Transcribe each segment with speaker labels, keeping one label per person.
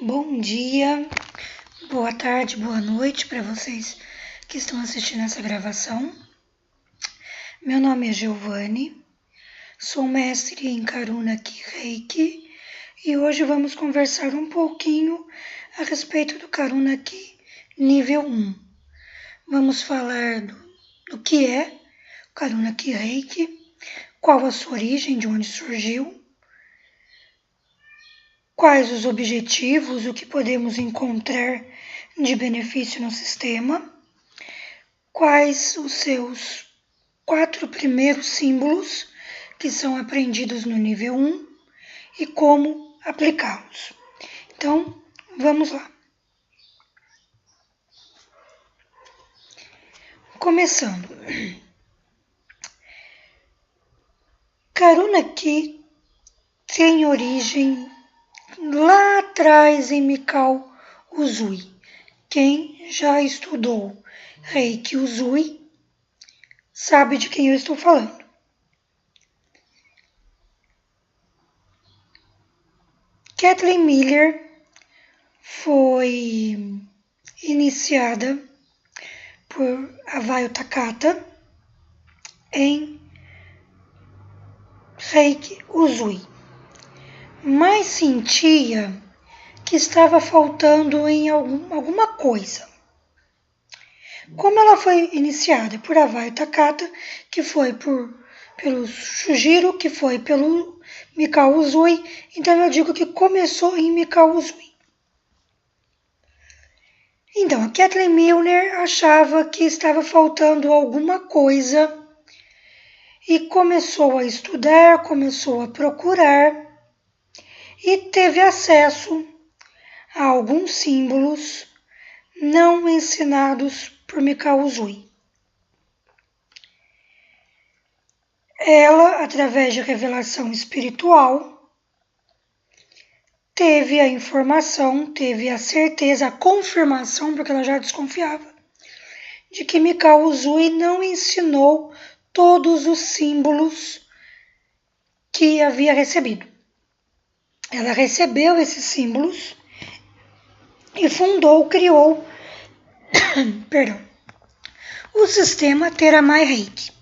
Speaker 1: Bom dia, boa tarde, boa noite para vocês que estão assistindo essa gravação. Meu nome é Giovanni, sou mestre em Karuna Ki Reiki e hoje vamos conversar um pouquinho a respeito do Karuna Ki nível 1. Vamos falar do que é o Karuna Ki Reiki, qual a sua origem, de onde surgiu, quais os objetivos, o que podemos encontrar de benefício no sistema, quais os seus 4 primeiros símbolos que são aprendidos no nível 1 e como aplicá-los. Então, vamos lá. Começando. Karuna Ki tem origem lá atrás em Mikao Usui. Quem já estudou Reiki Usui sabe de quem eu estou falando. Kathleen Miller foi iniciada por Avaio Takata em Reiki Usui, mas sentia que estava faltando em alguma coisa. Como ela foi iniciada por Avaio Takata, que foi pelo Shujiro, que foi pelo Mikao Usui, então eu digo que começou em Mikao Usui. Então, a Kathleen Miller achava que estava faltando alguma coisa e começou a estudar, começou a procurar e teve acesso a alguns símbolos não ensinados por Mikao Usui. Ela, através de revelação espiritual, teve a informação, teve a certeza, a confirmação, porque ela já desconfiava, de que Mikao Usui não ensinou todos os símbolos que havia recebido. Ela recebeu esses símbolos e criou o sistema Theramai Reiki.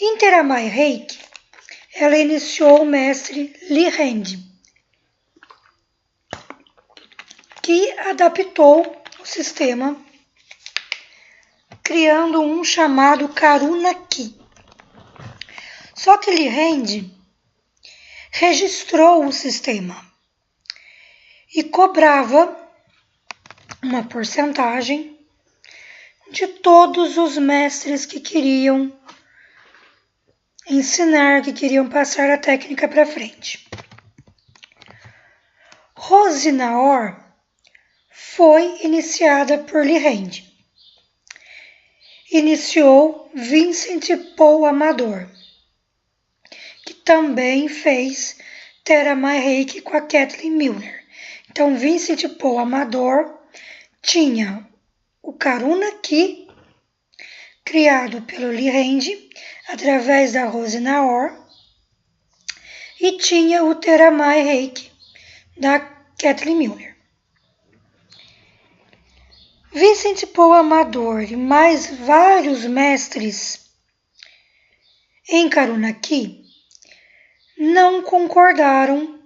Speaker 1: Em Theramai Reiki, ela iniciou o mestre Lee Hand, que adaptou o sistema criando um chamado Karuna Ki. Só que Lee Hand registrou o sistema e cobrava uma porcentagem de todos os mestres que queriam ensinar, que queriam passar a técnica para frente. Rose Naor foi iniciada por Lee Hand. Iniciou Vincent Paul Amador, que também fez Theramai Reiki com a Kathleen Miller. Então, Vincent Paul Amador tinha o Karuna Ki, criado pelo Lee Hand, através da Rose Naor, e tinha o Theramai Reiki da Kathleen Miller. Vincent Paul Amador e mais vários mestres em Karuna Ki não concordaram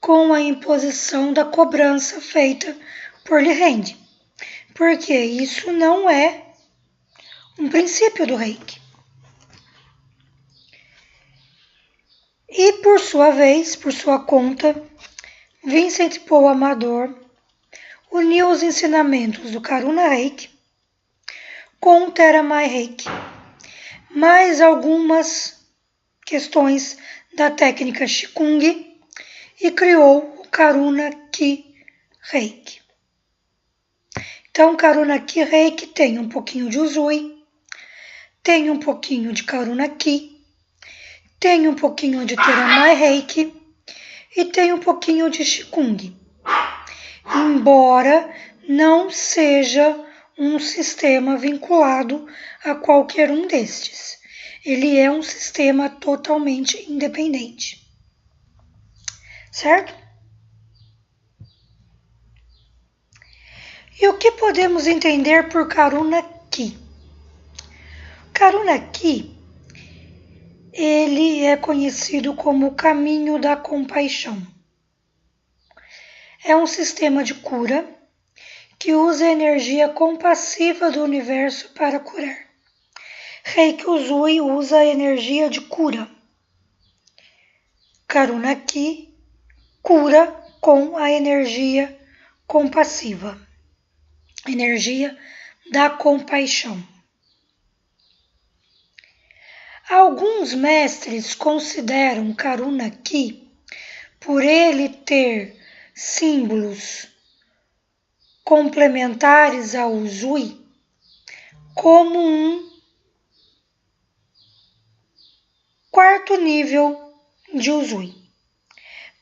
Speaker 1: com a imposição da cobrança feita por Lee Hand, porque isso não é um princípio do Reiki. E por sua vez, por sua conta, Vincent Paul Amador uniu os ensinamentos do Karuna Reiki com o Theramai Reiki, mais algumas questões da técnica Qigong, e criou o Karuna Ki Reiki. Então, Karuna Ki Reiki tem um pouquinho de Usui, tem um pouquinho de Karuna Ki, tem um pouquinho de Theramai Reiki e tem um pouquinho de Qigong, embora não seja um sistema vinculado a qualquer um destes. Ele é um sistema totalmente independente. Certo? E o que podemos entender por Karuna Ki? Karuna Ki, ele é conhecido como o caminho da compaixão. É um sistema de cura que usa a energia compassiva do universo para curar. Reiki Usui usa a energia de cura. Karuna Ki cura com a energia compassiva, energia da compaixão. Alguns mestres consideram Karuna Ki, por ele ter símbolos complementares ao Usui, como um quarto nível de Usui.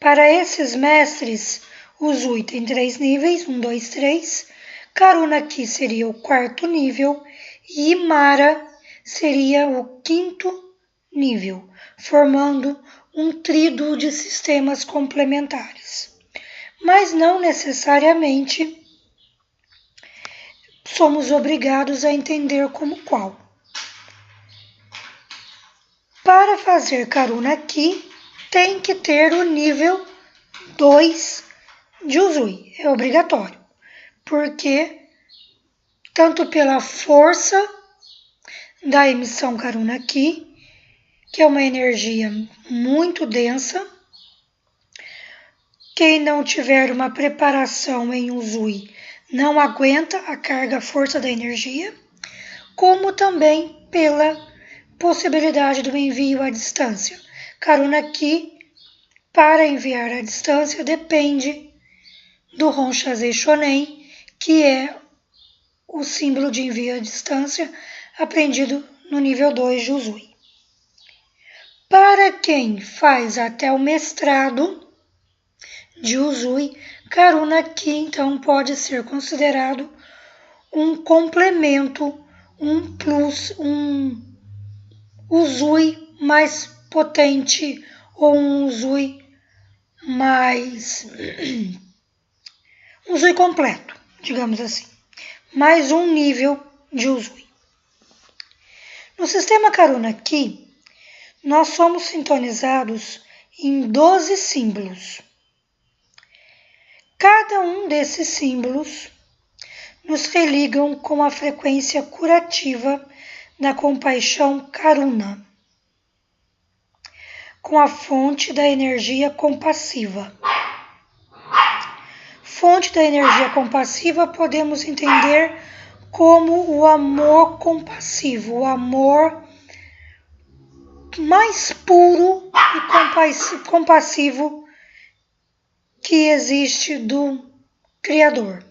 Speaker 1: Para esses mestres, Usui tem 3 níveis, 1, 2, 3. Karuna Ki seria o quarto nível e Mara seria o quinto nível, formando um tríduo de sistemas complementares. Mas não necessariamente somos obrigados a entender como qual. Para fazer Karuna Ki, tem que ter o nível 2 de Usui, é obrigatório, porque tanto pela força da emissão Karuna Ki, que é uma energia muito densa, quem não tiver uma preparação em Usui não aguenta a carga, a força da energia, como também pela possibilidade do envio à distância. Karuna Ki, para enviar à distância, depende do Honshaze Shonen, que é o símbolo de envio à distância aprendido no nível 2 de Usui. Para quem faz até o mestrado de Usui, Karuna Ki então pode ser considerado um complemento, um plus, um Usui mais potente ou um Usui mais Usui completo, digamos assim, mais um nível de Usui. No sistema Karuna Ki, nós somos sintonizados em 12 símbolos. Cada um desses símbolos nos religam com a frequência curativa da compaixão Karuna, com a fonte da energia compassiva. Fonte da energia compassiva podemos entender como o amor compassivo, o amor mais puro e compassivo que existe do Criador.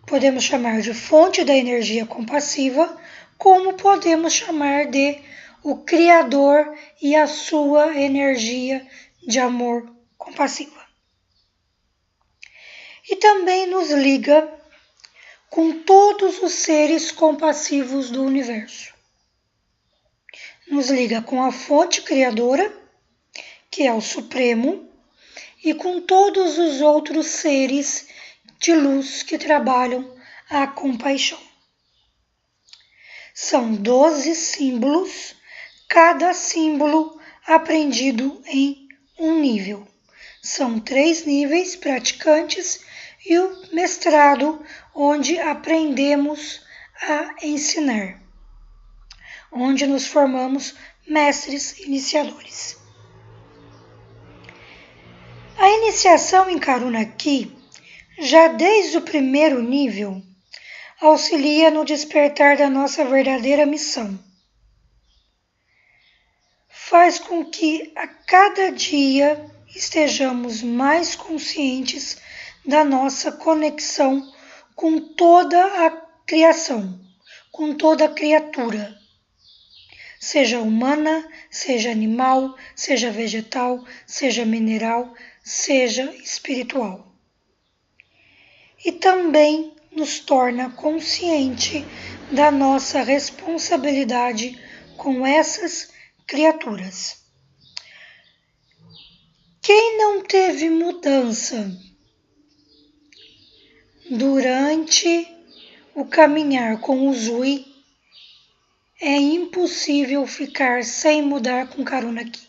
Speaker 1: Podemos chamar de fonte da energia compassiva, como podemos chamar de o Criador e a sua energia de amor compassiva. E também nos liga com todos os seres compassivos do universo. Nos liga com a fonte criadora, que é o Supremo, e com todos os outros seres de luz que trabalham a compaixão. São 12 símbolos, cada símbolo aprendido em um nível. São 3 níveis praticantes e o mestrado, onde aprendemos a ensinar, onde nos formamos mestres iniciadores. A iniciação em Karuna Ki, já desde o primeiro nível, auxilia no despertar da nossa verdadeira missão. Faz com que a cada dia estejamos mais conscientes da nossa conexão com toda a criação, com toda a criatura, seja humana, seja animal, seja vegetal, seja mineral, seja espiritual. E também nos torna consciente da nossa responsabilidade com essas criaturas. Quem não teve mudança durante o caminhar com o Zui, é impossível ficar sem mudar com Karuna Ki.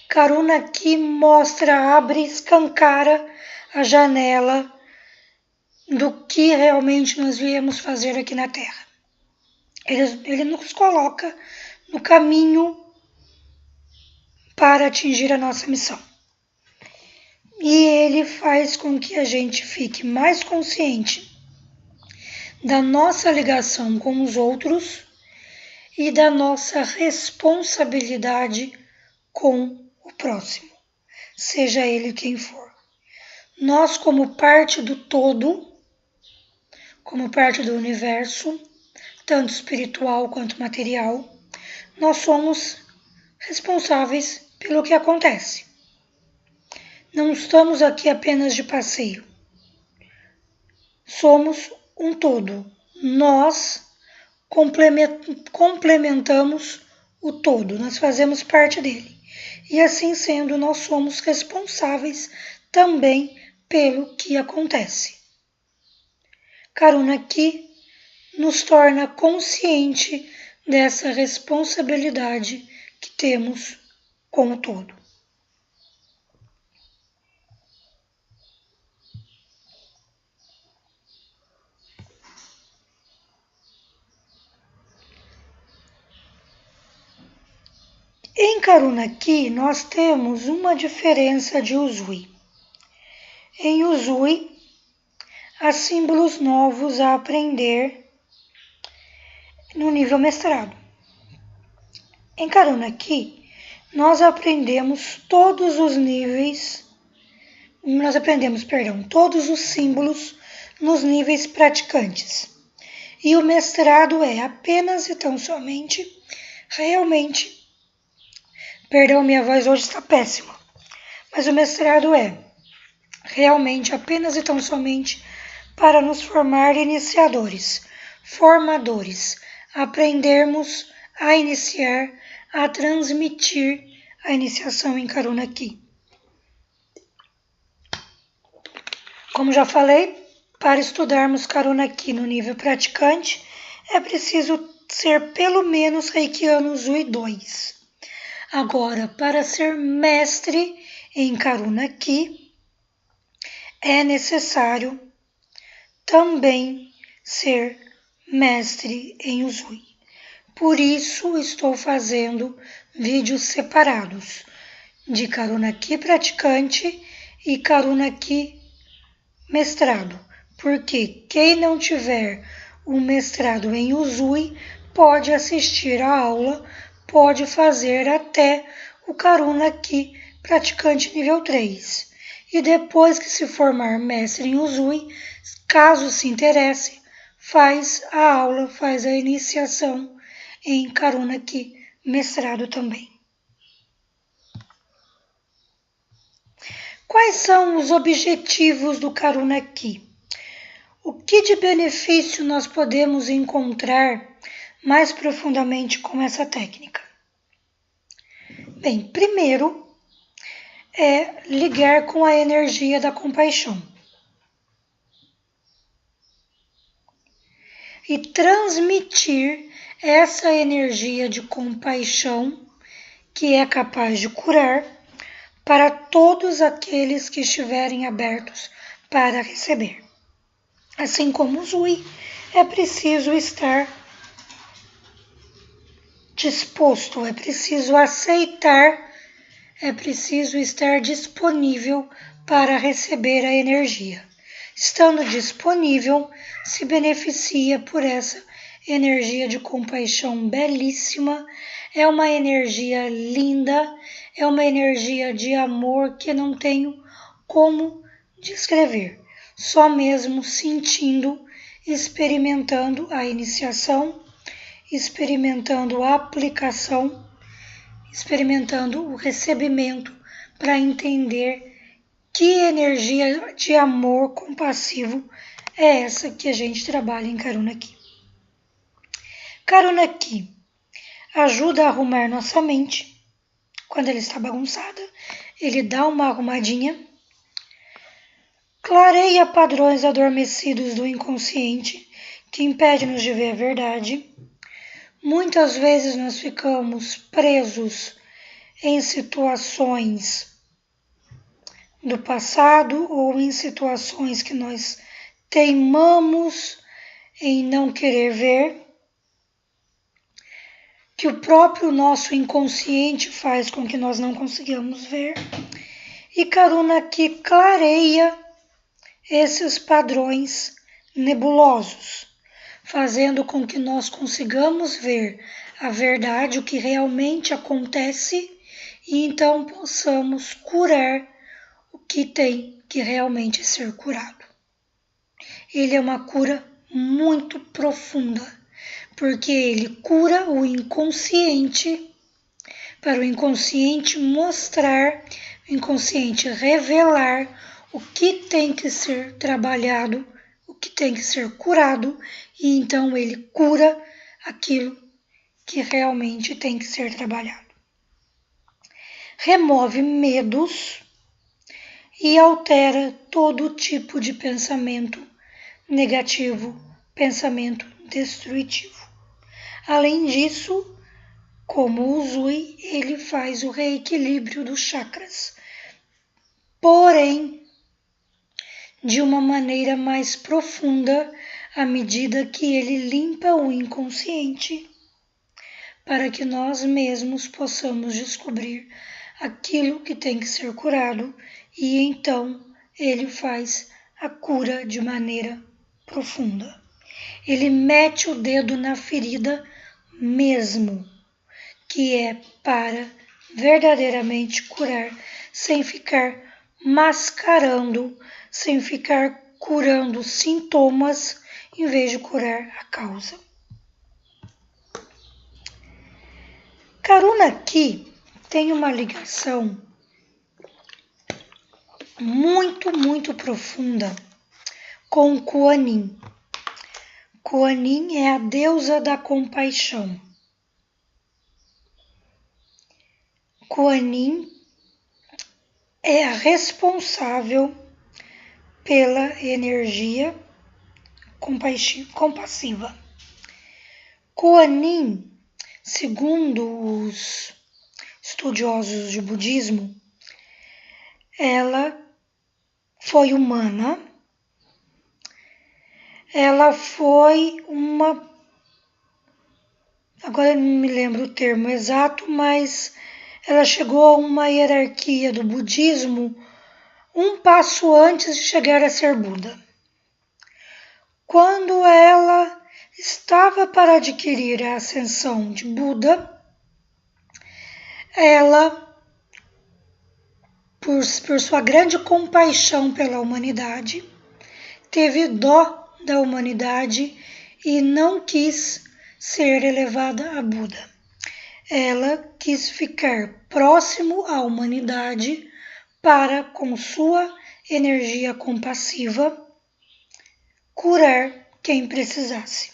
Speaker 1: Karuna Ki mostra, abre, escancara a janela do que realmente nós viemos fazer aqui na Terra. Ele nos coloca no caminho para atingir a nossa missão. E ele faz com que a gente fique mais consciente da nossa ligação com os outros e da nossa responsabilidade com o próximo, seja ele quem for. Nós, como parte do todo, como parte do universo, tanto espiritual quanto material, nós somos responsáveis pelo que acontece. Não estamos aqui apenas de passeio. Somos um todo. Nós complementamos o todo, nós fazemos parte dele. E assim sendo, nós somos responsáveis também pelo que acontece. Karuna Ki nos torna consciente dessa responsabilidade que temos com o todo. Em Karuna Ki, nós temos uma diferença de Usui. Em Usui, há símbolos novos a aprender no nível mestrado. Em Karuna Ki, nós aprendemos todos os símbolos nos níveis praticantes. E o mestrado é apenas e tão somente, minha voz hoje está péssima, mas o mestrado é realmente apenas e tão somente para nos formar iniciadores, formadores, aprendermos a iniciar, a transmitir a iniciação em Karuna Ki. Como já falei, para estudarmos Karuna Ki no nível praticante, é preciso ser pelo menos Reikiano Usui 2. Agora, para ser mestre em Karuna Ki, é necessário também ser mestre em Usui. Por isso, estou fazendo vídeos separados de Karuna Ki praticante e Karuna Ki mestrado, porque quem não tiver o mestrado em Usui pode assistir a aula, pode fazer até o Karuna Ki praticante nível 3. E depois que se formar mestre em Usui, caso se interesse, faz a aula, faz a iniciação em Karuna Ki mestrado também. Quais são os objetivos do Karuna Ki? O que de benefício nós podemos encontrar mais profundamente com essa técnica? Bem, primeiro é ligar com a energia da compaixão e transmitir essa energia de compaixão que é capaz de curar para todos aqueles que estiverem abertos para receber. Assim como o Zui, é preciso estar disposto, é preciso aceitar, é preciso estar disponível para receber a energia. Estando disponível, se beneficia por essa energia de compaixão belíssima, é uma energia linda, é uma energia de amor que não tenho como descrever, só mesmo sentindo, experimentando a iniciação, experimentando a aplicação, experimentando o recebimento para entender que energia de amor compassivo é essa que a gente trabalha em Karuna Ki. Karuna Ki ajuda a arrumar nossa mente. Quando ela está bagunçada, ele dá uma arrumadinha. clareia padrões adormecidos do inconsciente que impedem-nos de ver a verdade. Muitas vezes nós ficamos presos em situações do passado ou em situações que nós teimamos em não querer ver, que o próprio nosso inconsciente faz com que nós não consigamos ver. E Karuna aqui clareia esses padrões nebulosos, fazendo com que nós consigamos ver a verdade, o que realmente acontece, e então possamos curar o que tem que realmente ser curado. Ele é uma cura muito profunda, porque ele cura o inconsciente, para o inconsciente mostrar, o inconsciente revelar o que tem que ser trabalhado, o que tem que ser curado, e então ele cura aquilo que realmente tem que ser trabalhado. Remove medos e altera todo tipo de pensamento negativo, pensamento destrutivo. Além disso, como o Uzui, ele faz o reequilíbrio dos chakras, porém de uma maneira mais profunda à medida que ele limpa o inconsciente, para que nós mesmos possamos descobrir aquilo que tem que ser curado, e então ele faz a cura de maneira profunda. Ele mete o dedo na ferida mesmo, que é para verdadeiramente curar, sem ficar mascarando, sem ficar curando sintomas, em vez de curar a causa. Karuna aqui tem uma ligação muito profunda com Kuan Yin. Kuan Yin é a deusa da compaixão. Kuan Yin é a responsável pela energia compassiva. Kuan Yin, segundo os estudiosos de budismo, ela foi humana, ela foi uma... Agora eu não me lembro o termo exato, mas ela chegou a uma hierarquia do budismo um passo antes de chegar a ser Buda. Quando ela estava para adquirir a ascensão de Buda, ela, por sua grande compaixão pela humanidade, teve dó da humanidade e não quis ser elevada a Buda. Ela quis ficar próximo à humanidade para, com sua energia compassiva, curar quem precisasse.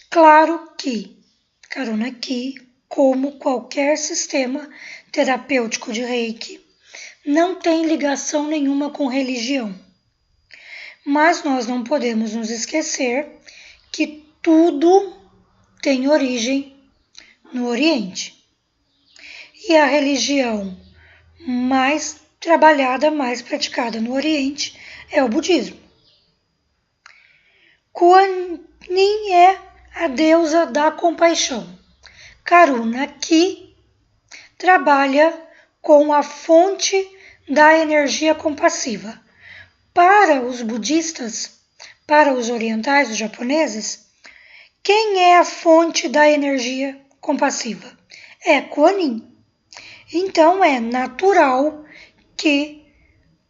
Speaker 1: Claro que Karuna Ki, como qualquer sistema terapêutico de Reiki, não tem ligação nenhuma com religião. Mas nós não podemos nos esquecer que tudo tem origem no Oriente. E a religião mais trabalhada, mais praticada no Oriente é o budismo. Kuan Yin é a deusa da compaixão. Karuna Ki trabalha com a fonte da energia compassiva. Para os budistas, para os orientais, os japoneses, quem é a fonte da energia compassiva? É Kuan Yin. Então é natural que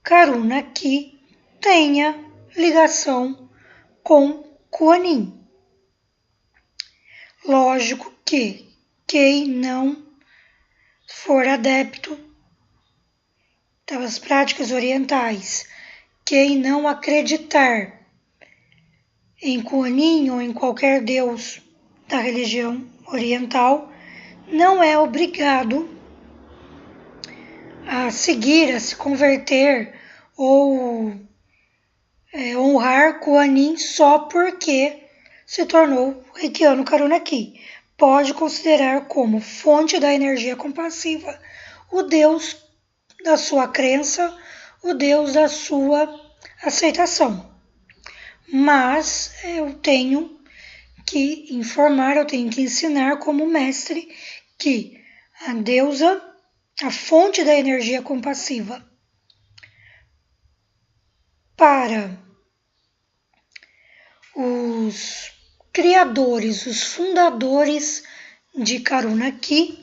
Speaker 1: Karuna Ki tenha ligação com Kuan Yin. Lógico que quem não for adepto das práticas orientais, quem não acreditar em Kuan Yin ou em qualquer deus da religião oriental, não é obrigado a seguir, a se converter ou honrar Kuan Yin só porque se tornou reikiano Karuna Ki. Pode considerar como fonte da energia compassiva o Deus da sua crença, o Deus da sua aceitação. Mas eu tenho que informar, eu tenho que ensinar como mestre que a deusa, a fonte da energia compassiva para os criadores, os fundadores de Karuna Ki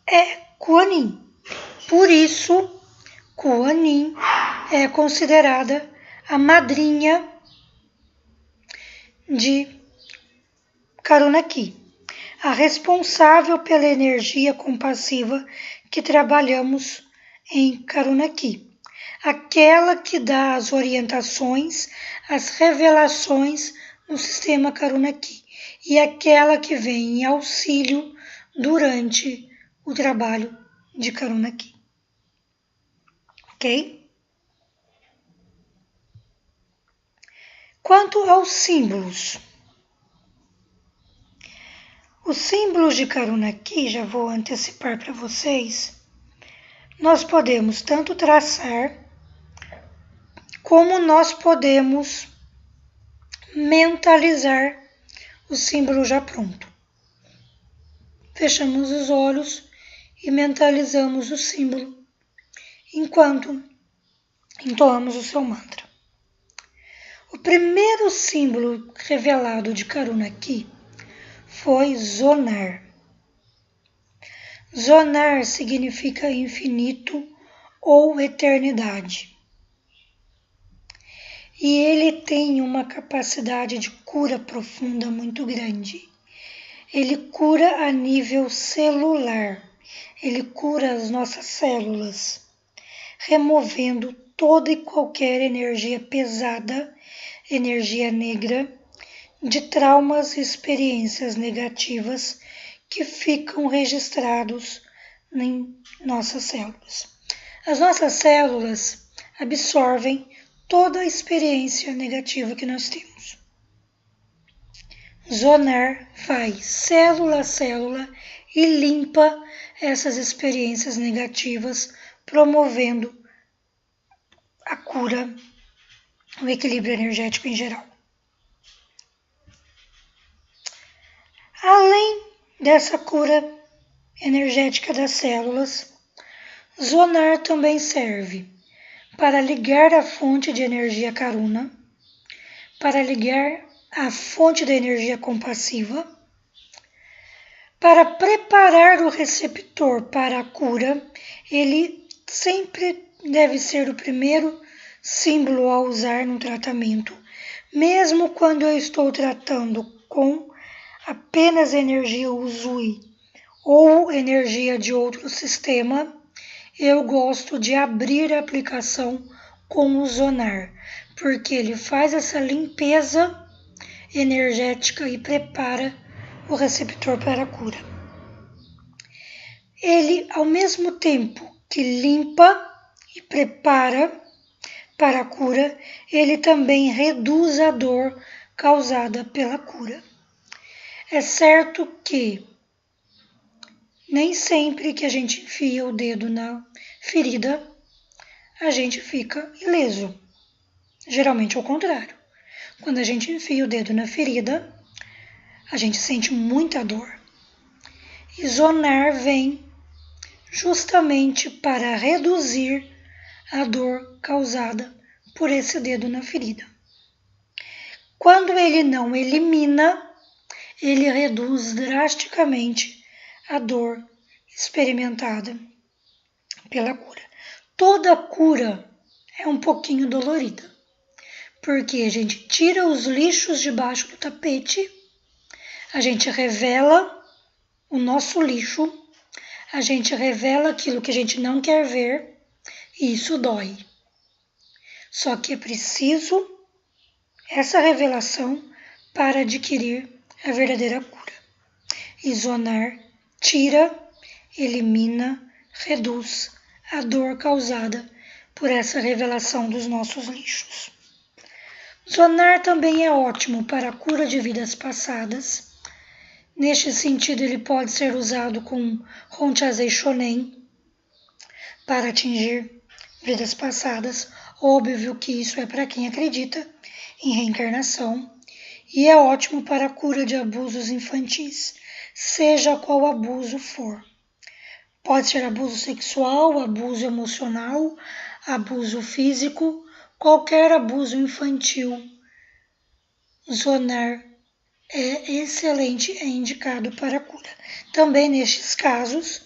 Speaker 1: é Kuan Yin. Por isso, Kuan Yin é considerada a madrinha de Karuna Ki, a responsável pela energia compassiva que trabalhamos em Karuna Ki, aquela que dá as orientações, as revelações no sistema Karuna Ki e aquela que vem em auxílio durante o trabalho de Karuna Ki. Ok? Quanto aos símbolos, os símbolos de Karuna Ki, já vou antecipar para vocês, nós podemos tanto traçar como nós podemos mentalizar o símbolo já pronto. Fechamos os olhos e mentalizamos o símbolo enquanto entoamos o seu mantra. O primeiro símbolo revelado de Karuna Ki foi Zonar. Zonar significa infinito ou eternidade. E ele tem uma capacidade de cura profunda muito grande. Ele cura a nível celular. Ele cura as nossas células, removendo toda e qualquer energia pesada, energia negra, de traumas e experiências negativas que ficam registrados em nossas células. As nossas células absorvem toda a experiência negativa que nós temos. Zonar vai célula a célula e limpa essas experiências negativas, promovendo a cura, o equilíbrio energético em geral. Além dessa cura energética das células, Zonar também serve para ligar a fonte de energia Karuna, para ligar a fonte da energia compassiva, para preparar o receptor para a cura. Ele sempre deve ser o primeiro símbolo a usar no tratamento, mesmo quando eu estou tratando com apenas energia Usui ou energia de outro sistema, eu gosto de abrir a aplicação com o Zonar, porque ele faz essa limpeza energética e prepara o receptor para a cura. Ele, ao mesmo tempo que limpa e prepara para a cura, ele também reduz a dor causada pela cura. É certo que nem sempre que a gente enfia o dedo na ferida, a gente fica ileso. Geralmente é o contrário. Quando a gente enfia o dedo na ferida, a gente sente muita dor. E Zonar vem justamente para reduzir a dor causada por esse dedo na ferida. Quando ele não elimina, ele reduz drasticamente a dor experimentada pela cura. Toda cura é um pouquinho dolorida, porque a gente tira os lixos debaixo do tapete, a gente revela o nosso lixo, a gente revela aquilo que a gente não quer ver, e isso dói. Só que é preciso essa revelação para adquirir a verdadeira cura. E Zonar tira, elimina, reduz a dor causada por essa revelação dos nossos lixos. Zonar também é ótimo para a cura de vidas passadas. Neste sentido, ele pode ser usado com Honchazei Shonen para atingir vidas passadas. Óbvio que isso é para quem acredita em reencarnação. E é ótimo para a cura de abusos infantis, seja qual abuso for. Pode ser abuso sexual, abuso emocional, abuso físico, qualquer abuso infantil. Zonar é excelente, é indicado para a cura. Também nestes casos,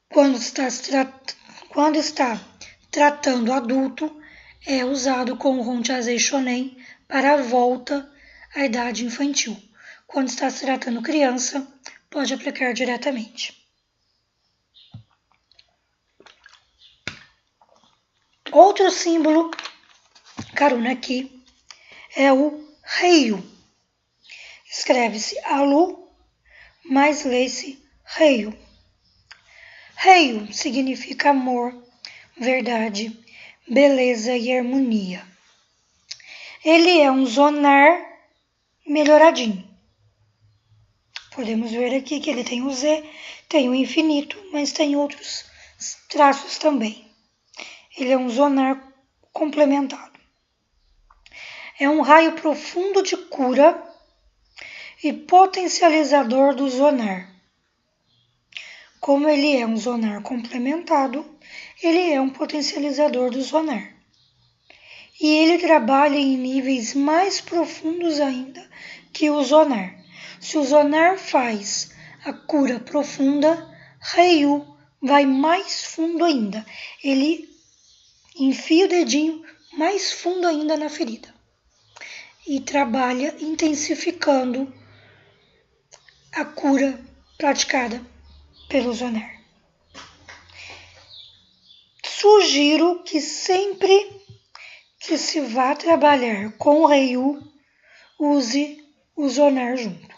Speaker 1: quando está tratando adulto, é usado com o Honchazei Shonen para a volta à idade infantil. Quando está se tratando criança, pode aplicar diretamente. Outro símbolo Karuna aqui é o Heiyu. Escreve-se Alu, mas lê-se Heiyu. Heiyu significa amor, verdade, beleza e harmonia. Ele é um zonar melhoradinho. Podemos ver aqui que ele tem o Z, tem o infinito, mas tem outros traços também. Ele é um zonar complementado. É um raio profundo de cura e potencializador do zonar. Como ele é um zonar complementado, ele é um potencializador do zonar. E ele trabalha em níveis mais profundos ainda que o zonar. Se o zonar faz a cura profunda, Heiyu vai mais fundo ainda. Ele enfia o dedinho mais fundo ainda na ferida e trabalha intensificando a cura praticada pelo zonar. Sugiro que sempre que se vá trabalhar com o Heiyu, use o zonar junto.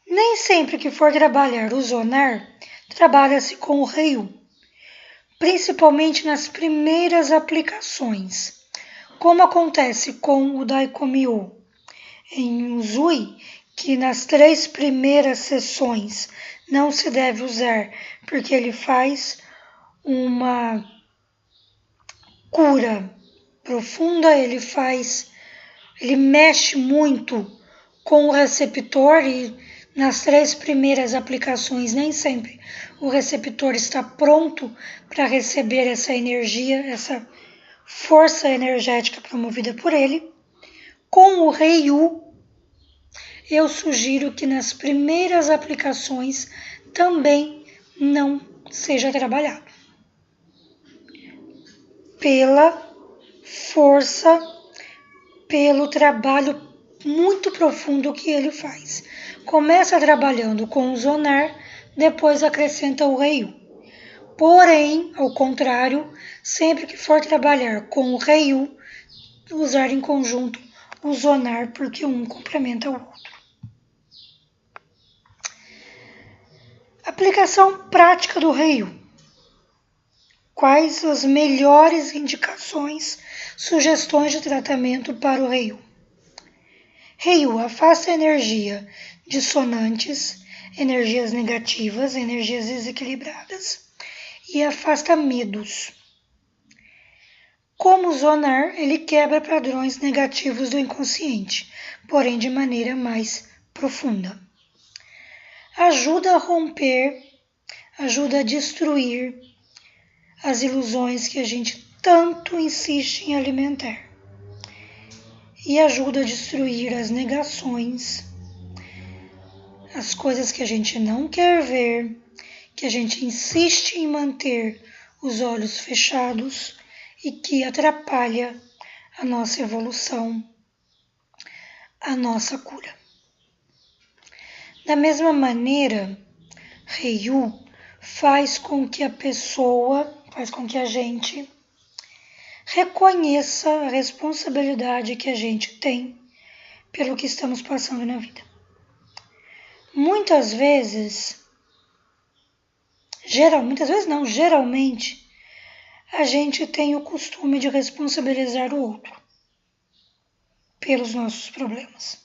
Speaker 1: Nem sempre que for trabalhar o zonar, trabalha-se com o Heiyu, principalmente nas primeiras aplicações. Como acontece com o Daikomyo em Uzui, que nas 3 primeiras sessões não se deve usar, porque ele faz uma cura profunda, ele mexe muito com o receptor e nas 3 primeiras aplicações nem sempre o receptor está pronto para receber essa energia, essa força energética promovida por ele. Com o Heiyu, eu sugiro que nas primeiras aplicações também não seja trabalhado. Pela força, pelo trabalho muito profundo que ele faz. Começa trabalhando com o zonar, depois acrescenta o Heiyu. Porém, ao contrário, sempre que for trabalhar com o Heiyu, usar em conjunto o zonar, porque um complementa o outro. Aplicação prática do Heiyu. Quais as melhores indicações, sugestões de tratamento para o Heiyu? Heiyu afasta a energia dissonantes, energias negativas, energias desequilibradas e afasta medos. Como zonar, ele quebra padrões negativos do inconsciente, porém de maneira mais profunda. Ajuda a romper, ajuda a destruir as ilusões que a gente tanto insiste em alimentar. E ajuda a destruir as negações, as coisas que a gente não quer ver, que a gente insiste em manter os olhos fechados e que atrapalha a nossa evolução, a nossa cura. Da mesma maneira, Heiyu faz com que a gente reconheça a responsabilidade que a gente tem pelo que estamos passando na vida. Geralmente, a gente tem o costume de responsabilizar o outro pelos nossos problemas.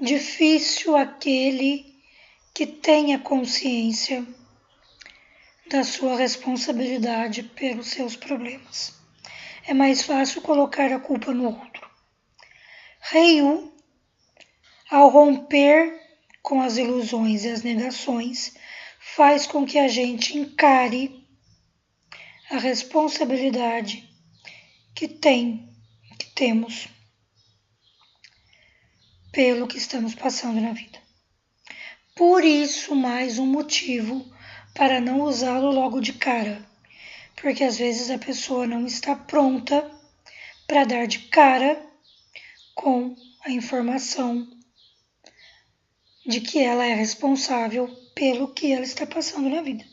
Speaker 1: Difícil aquele que tenha consciência da sua responsabilidade pelos seus problemas. É mais fácil colocar a culpa no outro. Rei-U, ao romper com as ilusões e as negações, faz com que a gente encare a responsabilidade que temos pelo que estamos passando na vida. Por isso, mais um motivo para não usá-lo logo de cara, porque às vezes a pessoa não está pronta para dar de cara com a informação de que ela é responsável pelo que ela está passando na vida.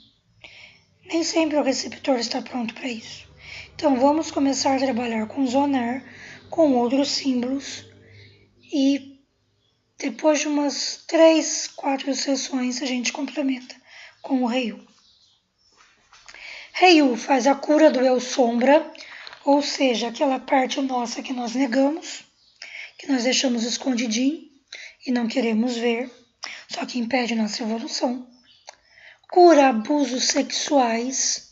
Speaker 1: Nem sempre o receptor está pronto para isso. Então vamos começar a trabalhar com Zonar, com outros símbolos, e depois de umas 3, 4 sessões a gente complementa com o Rei-U. Rei-U faz a cura do eu sombra, ou seja, aquela parte nossa que nós negamos, que nós deixamos escondidinho e não queremos ver, só que impede nossa evolução. Cura abusos sexuais.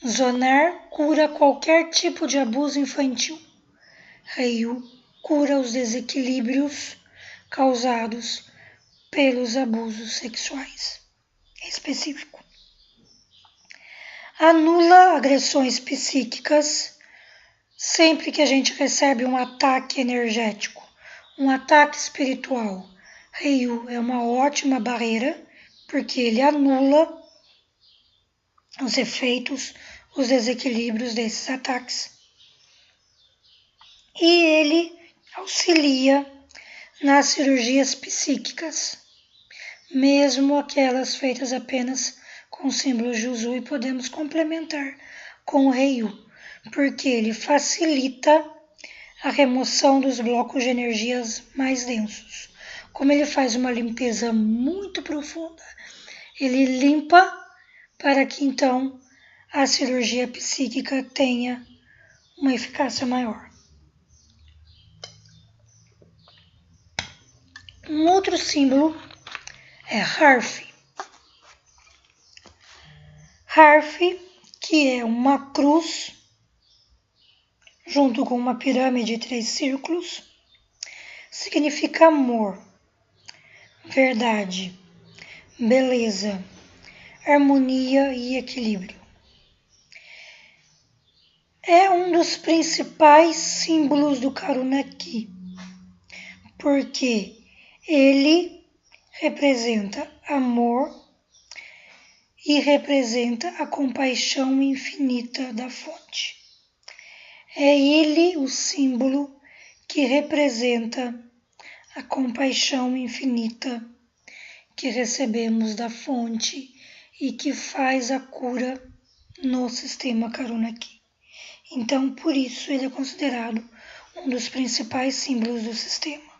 Speaker 1: Zonar cura qualquer tipo de abuso infantil. Rei-U cura os desequilíbrios causados pelos abusos sexuais. É específico. Anula agressões psíquicas sempre que a gente recebe um ataque energético, um ataque espiritual. Rei-U é uma ótima barreira, porque ele anula os efeitos, os desequilíbrios desses ataques. E ele auxilia nas cirurgias psíquicas, mesmo aquelas feitas apenas com símbolos de Uzu, e podemos complementar com o Rei-U, porque ele facilita a remoção dos blocos de energias mais densos. Como ele faz uma limpeza muito profunda, ele limpa para que então a cirurgia psíquica tenha uma eficácia maior. Um outro símbolo é Harf. Harf, que é uma cruz junto com uma pirâmide de 3 círculos, significa amor, verdade, beleza, harmonia e equilíbrio. É um dos principais símbolos do Karuna Ki, porque ele representa amor e representa a compaixão infinita da fonte. É ele o símbolo que representa a compaixão infinita que recebemos da fonte e que faz a cura no sistema Karuna Ki. Então, por isso, ele é considerado um dos principais símbolos do sistema.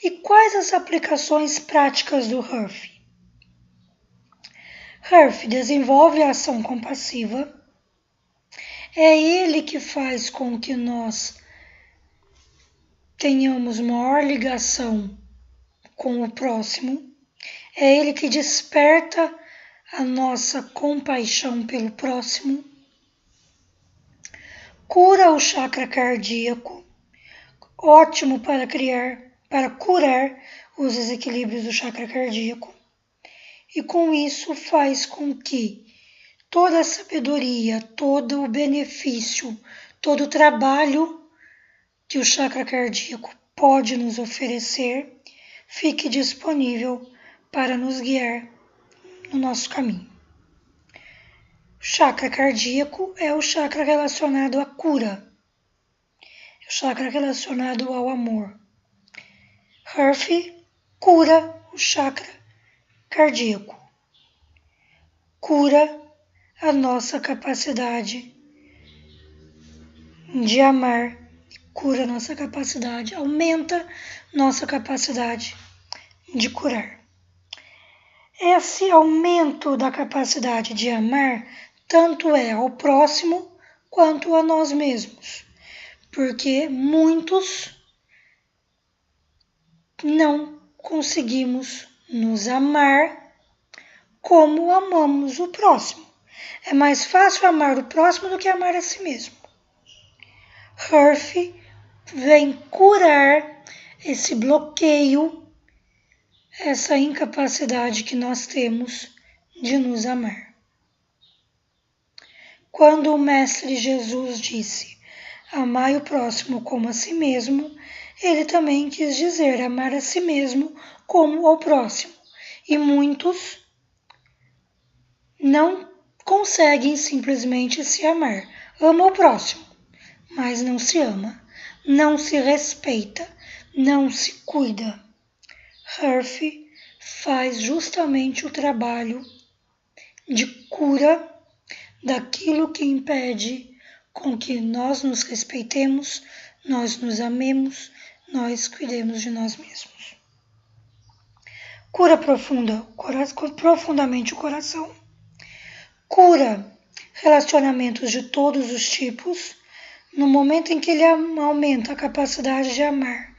Speaker 1: E quais as aplicações práticas do Harf? Harf desenvolve a ação compassiva. É ele que faz com que nós tenhamos maior ligação com o próximo. É ele que desperta a nossa compaixão pelo próximo. Cura o chakra cardíaco, ótimo para curar os desequilíbrios do chakra cardíaco. E com isso faz com que toda a sabedoria, todo o benefício, todo o trabalho que o chakra cardíaco pode nos oferecer fique disponível para nos guiar no nosso caminho. O chakra cardíaco é o chakra relacionado à cura, é o chakra relacionado ao amor. Harf cura o chakra cardíaco, cura a nossa capacidade de amar, cura a nossa capacidade, aumenta nossa capacidade de curar. Esse aumento da capacidade de amar tanto é ao próximo quanto a nós mesmos, porque muitos não conseguimos nos amar como amamos o próximo. É mais fácil amar o próximo do que amar a si mesmo. Herf vem curar esse bloqueio, essa incapacidade que nós temos de nos amar. Quando o Mestre Jesus disse: amai o próximo como a si mesmo, ele também quis dizer amar a si mesmo como ao próximo. E muitos não conseguem simplesmente se amar. Ama o próximo, mas não se ama, não se respeita, não se cuida. Herf faz justamente o trabalho de cura daquilo que impede com que nós nos respeitemos, nós nos amemos, nós cuidemos de nós mesmos. Cura profundamente o coração. Cura relacionamentos de todos os tipos. No momento em que ele aumenta a capacidade de amar,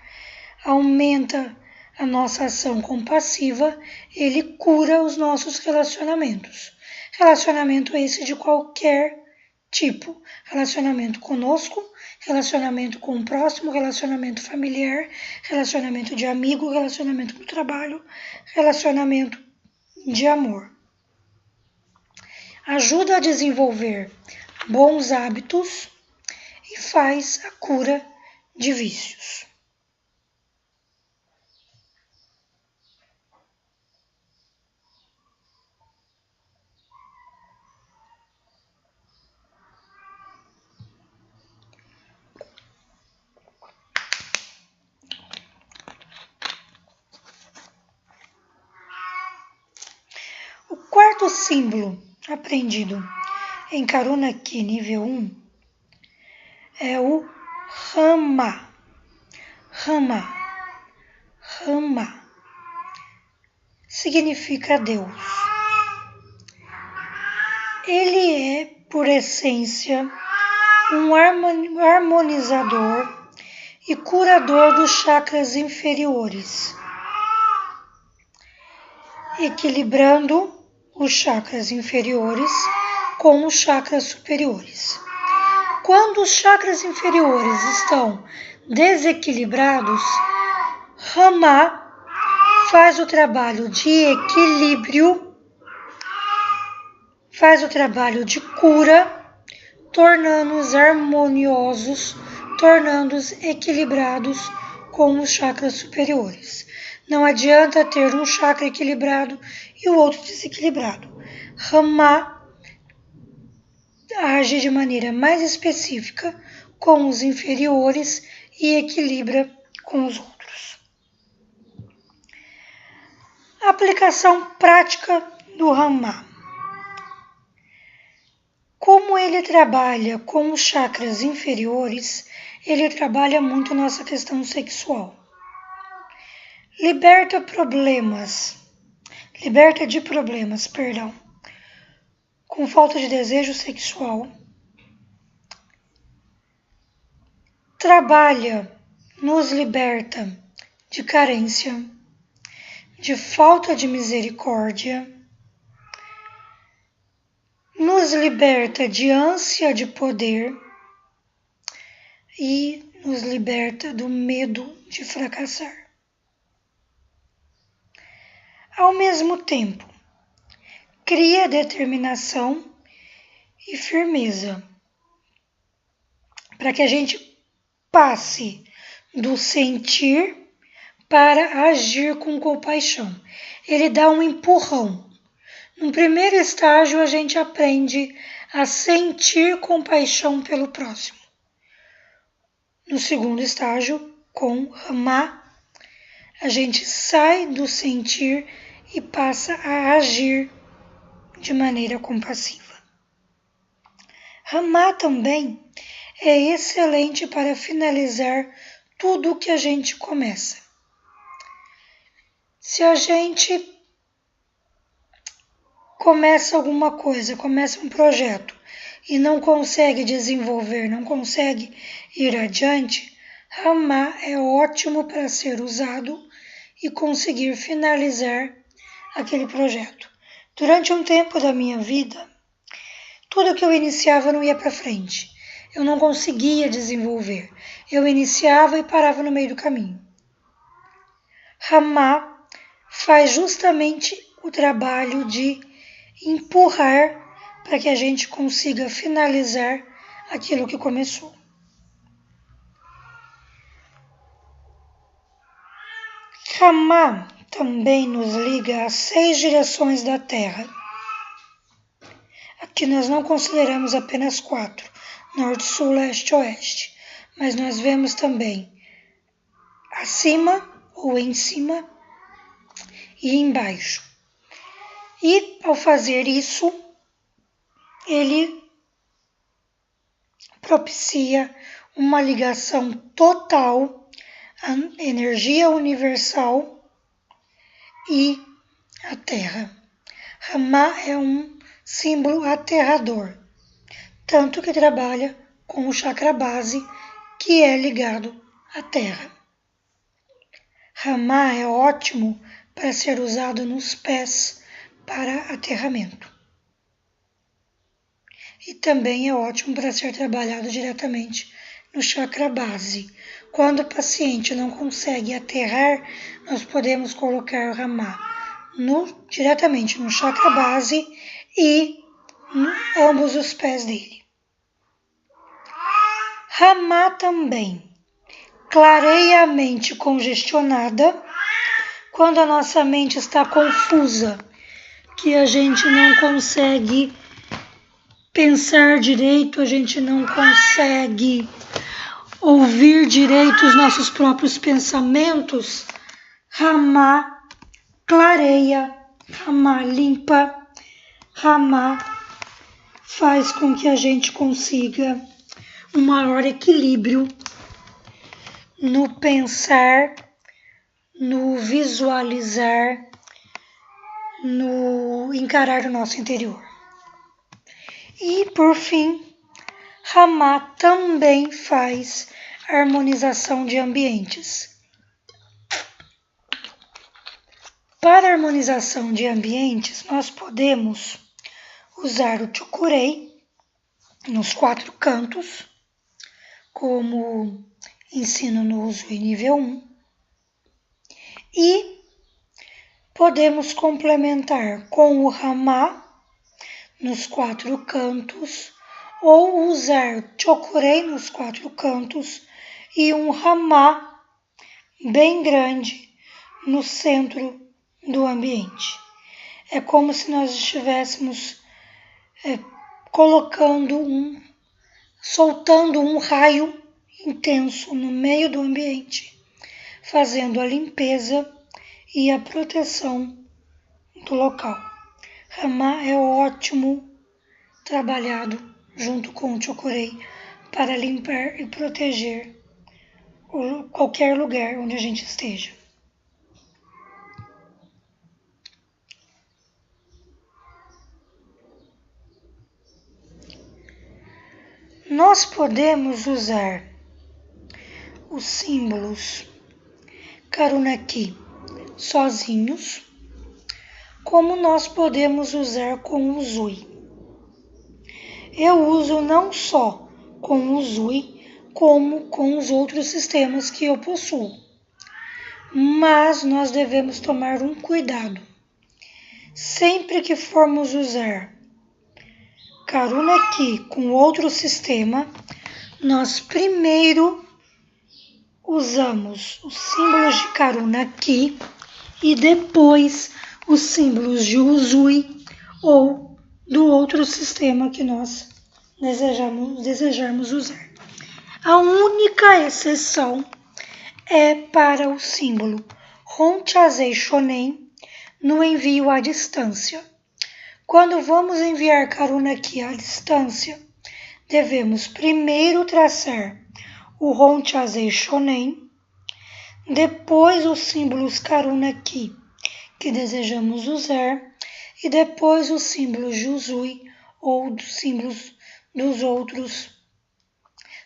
Speaker 1: aumenta a nossa ação compassiva, ele cura os nossos relacionamentos. Relacionamento esse de qualquer tipo. Relacionamento conosco, relacionamento com o próximo, relacionamento familiar, relacionamento de amigo, relacionamento no trabalho, relacionamento de amor. Ajuda a desenvolver bons hábitos e faz a cura de vícios. O quarto símbolo aprendido em Karuna Ki nível 1 é o Rama. Rama. Rama significa Deus. Ele é, por essência, um harmonizador e curador dos chakras inferiores, equilibrando os chakras inferiores com os chakras superiores. Quando os chakras inferiores estão desequilibrados, Rama faz o trabalho de equilíbrio, faz o trabalho de cura, tornando-os harmoniosos, tornando-os equilibrados com os chakras superiores. Não adianta ter um chakra equilibrado e o outro desequilibrado. Rama age de maneira mais específica com os inferiores e equilibra com os outros. Aplicação prática do Rama. Como ele trabalha com os chakras inferiores, ele trabalha muito nossa questão sexual. Liberta de problemas, com falta de desejo sexual. Nos liberta de carência, de falta de misericórdia, nos liberta de ânsia de poder e nos liberta do medo de fracassar. Ao mesmo tempo, cria determinação e firmeza para que a gente passe do sentir para agir com compaixão. Ele dá um empurrão. No primeiro estágio, a gente aprende a sentir compaixão pelo próximo. No segundo estágio, com Rama, a gente sai do sentir e passa a agir de maneira compassiva. Rama também é excelente para finalizar tudo o que a gente começa. Se a gente começa alguma coisa, começa um projeto e não consegue desenvolver, não consegue ir adiante, Ramá é ótimo para ser usado e conseguir finalizar aquele projeto. Durante um tempo da minha vida, tudo que eu iniciava não ia para frente. Eu não conseguia desenvolver. Eu iniciava e parava no meio do caminho. Ramá faz justamente o trabalho de empurrar para que a gente consiga finalizar aquilo que começou. Ramá também nos liga às 6 direções da Terra. Aqui nós não consideramos apenas 4, norte, sul, leste, oeste, mas nós vemos também acima ou em cima e embaixo. E ao fazer isso, ele propicia uma ligação total à energia universal e à Terra. Ramá é um símbolo aterrador, tanto que trabalha com o chakra base, que é ligado à Terra. Ramá é ótimo para ser usado nos pés para aterramento. E também é ótimo para ser trabalhado diretamente no chakra base. Quando o paciente não consegue aterrar, nós podemos colocar o Ramá diretamente no chakra base e em ambos os pés dele. Ramá também clareia a mente congestionada quando a nossa mente está confusa, que a gente não consegue pensar direito, a gente não consegue ouvir direito os nossos próprios pensamentos. Ramá clareia, Ramá limpa, Ramá faz com que a gente consiga um maior equilíbrio no pensar, no visualizar, no encarar o nosso interior. E, por fim, Ramá também faz harmonização de ambientes. Para a harmonização de ambientes, nós podemos usar o Chokurei nos 4 cantos, como ensino no Usui nível 1, e podemos complementar com o Ramá nos 4 cantos, ou usar Chokurei nos 4 cantos e um Ramá bem grande no centro do ambiente. É como se nós estivéssemos soltando um raio intenso no meio do ambiente, fazendo a limpeza e a proteção do local. Ramá é ótimo trabalhado junto com o Chokurei para limpar e proteger qualquer lugar onde a gente esteja. Nós podemos usar os símbolos Karuna-ki sozinhos, como nós podemos usar com o Usui. Eu uso não só com o Usui, como com os outros sistemas que eu possuo. Mas nós devemos tomar um cuidado. Sempre que formos usar Karuna-ki com outro sistema, nós primeiro usamos os símbolos de Karuna-ki e depois os símbolos de Usui ou do outro sistema que nós desejarmos usar. A única exceção é para o símbolo Honchazei Shonen no envio à distância. Quando vamos enviar Karuna-ki à distância, devemos primeiro traçar o Honchazei Shonen, depois os símbolos Karuna-ki que desejamos usar e depois os símbolos de Usui ou dos símbolos dos outros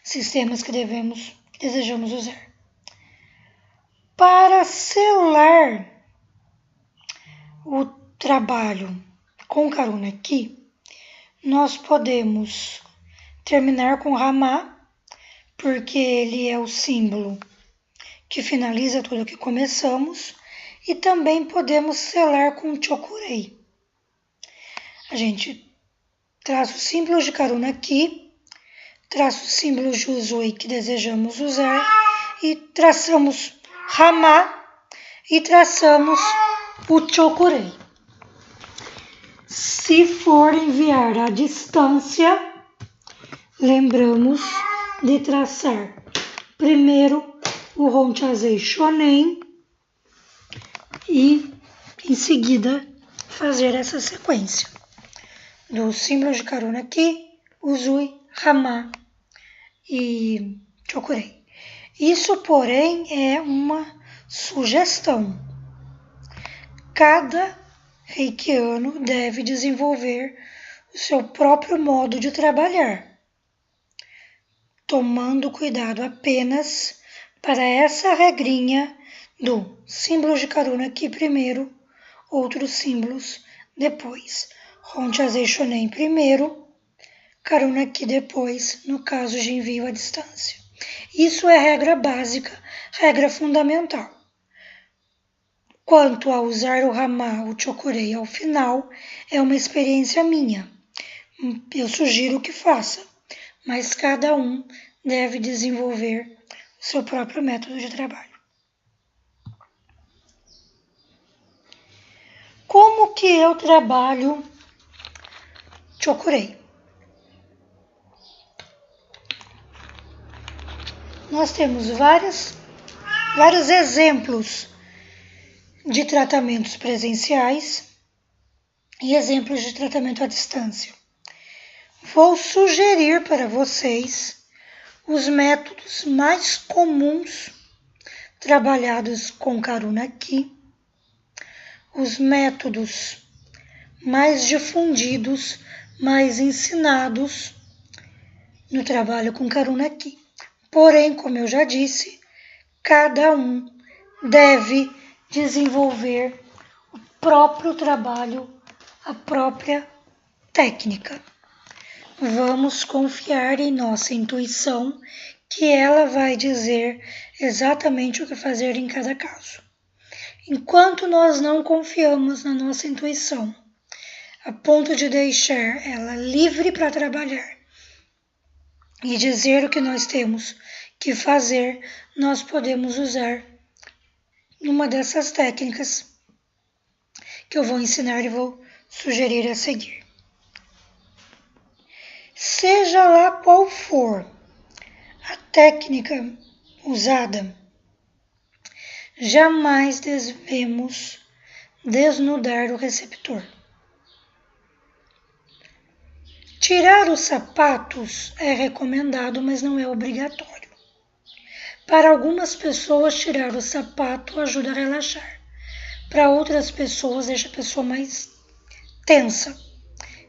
Speaker 1: sistemas que desejamos usar. Para selar o trabalho com Karuna aqui, nós podemos terminar com Rama, porque ele é o símbolo que finaliza tudo que começamos, e também podemos selar com Chokurei. A gente traça os símbolos de Karuna aqui, traça os símbolos de Usui que desejamos usar, e traçamos Rama e traçamos o Chokurei. Se for enviar à distância, lembramos de traçar primeiro o Honchazei Shonen e em seguida fazer essa sequência dos símbolos de Karuna aqui, Usui, Rama e Chokurei. Isso, porém, é uma sugestão. Cada reikiano deve desenvolver o seu próprio modo de trabalhar, tomando cuidado apenas para essa regrinha do símbolo de Karuna aqui primeiro, outros símbolos depois. Honchazei Shonen primeiro, Karuna aqui depois, no caso de envio à distância. Isso é regra básica, regra fundamental. Quanto a usar o Rama, o Chokurei ao final, é uma experiência minha. Eu sugiro que faça, mas cada um deve desenvolver o seu próprio método de trabalho. Como que eu trabalho Chokurei? Nós temos vários exemplos de tratamentos presenciais e exemplos de tratamento à distância. Vou sugerir para vocês os métodos mais comuns trabalhados com Karuna aqui, os métodos mais difundidos, mais ensinados no trabalho com Karuna aqui. Porém, como eu já disse, cada um deve desenvolver o próprio trabalho, a própria técnica. Vamos confiar em nossa intuição, que ela vai dizer exatamente o que fazer em cada caso. Enquanto nós não confiamos na nossa intuição, a ponto de deixar ela livre para trabalhar e dizer o que nós temos que fazer, nós podemos usar uma dessas técnicas que eu vou ensinar e vou sugerir a seguir. Seja lá qual for a técnica usada, jamais devemos desnudar o receptor. Tirar os sapatos é recomendado, mas não é obrigatório. Para algumas pessoas, tirar o sapato ajuda a relaxar. Para outras pessoas, deixa a pessoa mais tensa.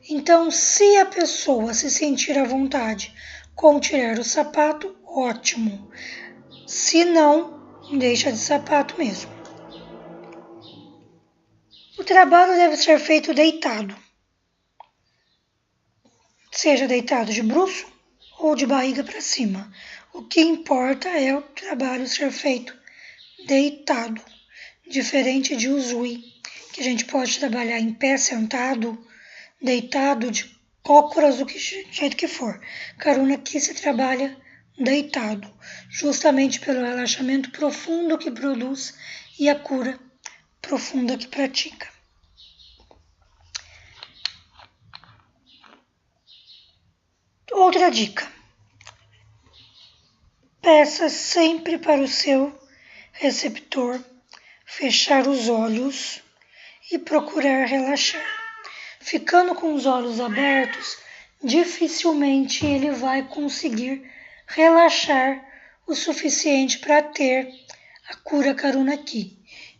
Speaker 1: Então, se a pessoa se sentir à vontade com tirar o sapato, ótimo. Se não, deixa de sapato mesmo. O trabalho deve ser feito deitado. Seja deitado de bruço ou de barriga para cima. O que importa é o trabalho ser feito deitado, diferente de Usui, que a gente pode trabalhar em pé, sentado, deitado, de cócoras, do jeito que for. Karuna aqui se trabalha deitado, justamente pelo relaxamento profundo que produz e a cura profunda que pratica. Outra dica. Peça sempre para o seu receptor fechar os olhos e procurar relaxar. Ficando com os olhos abertos, dificilmente ele vai conseguir relaxar o suficiente para ter a cura Karuna aqui.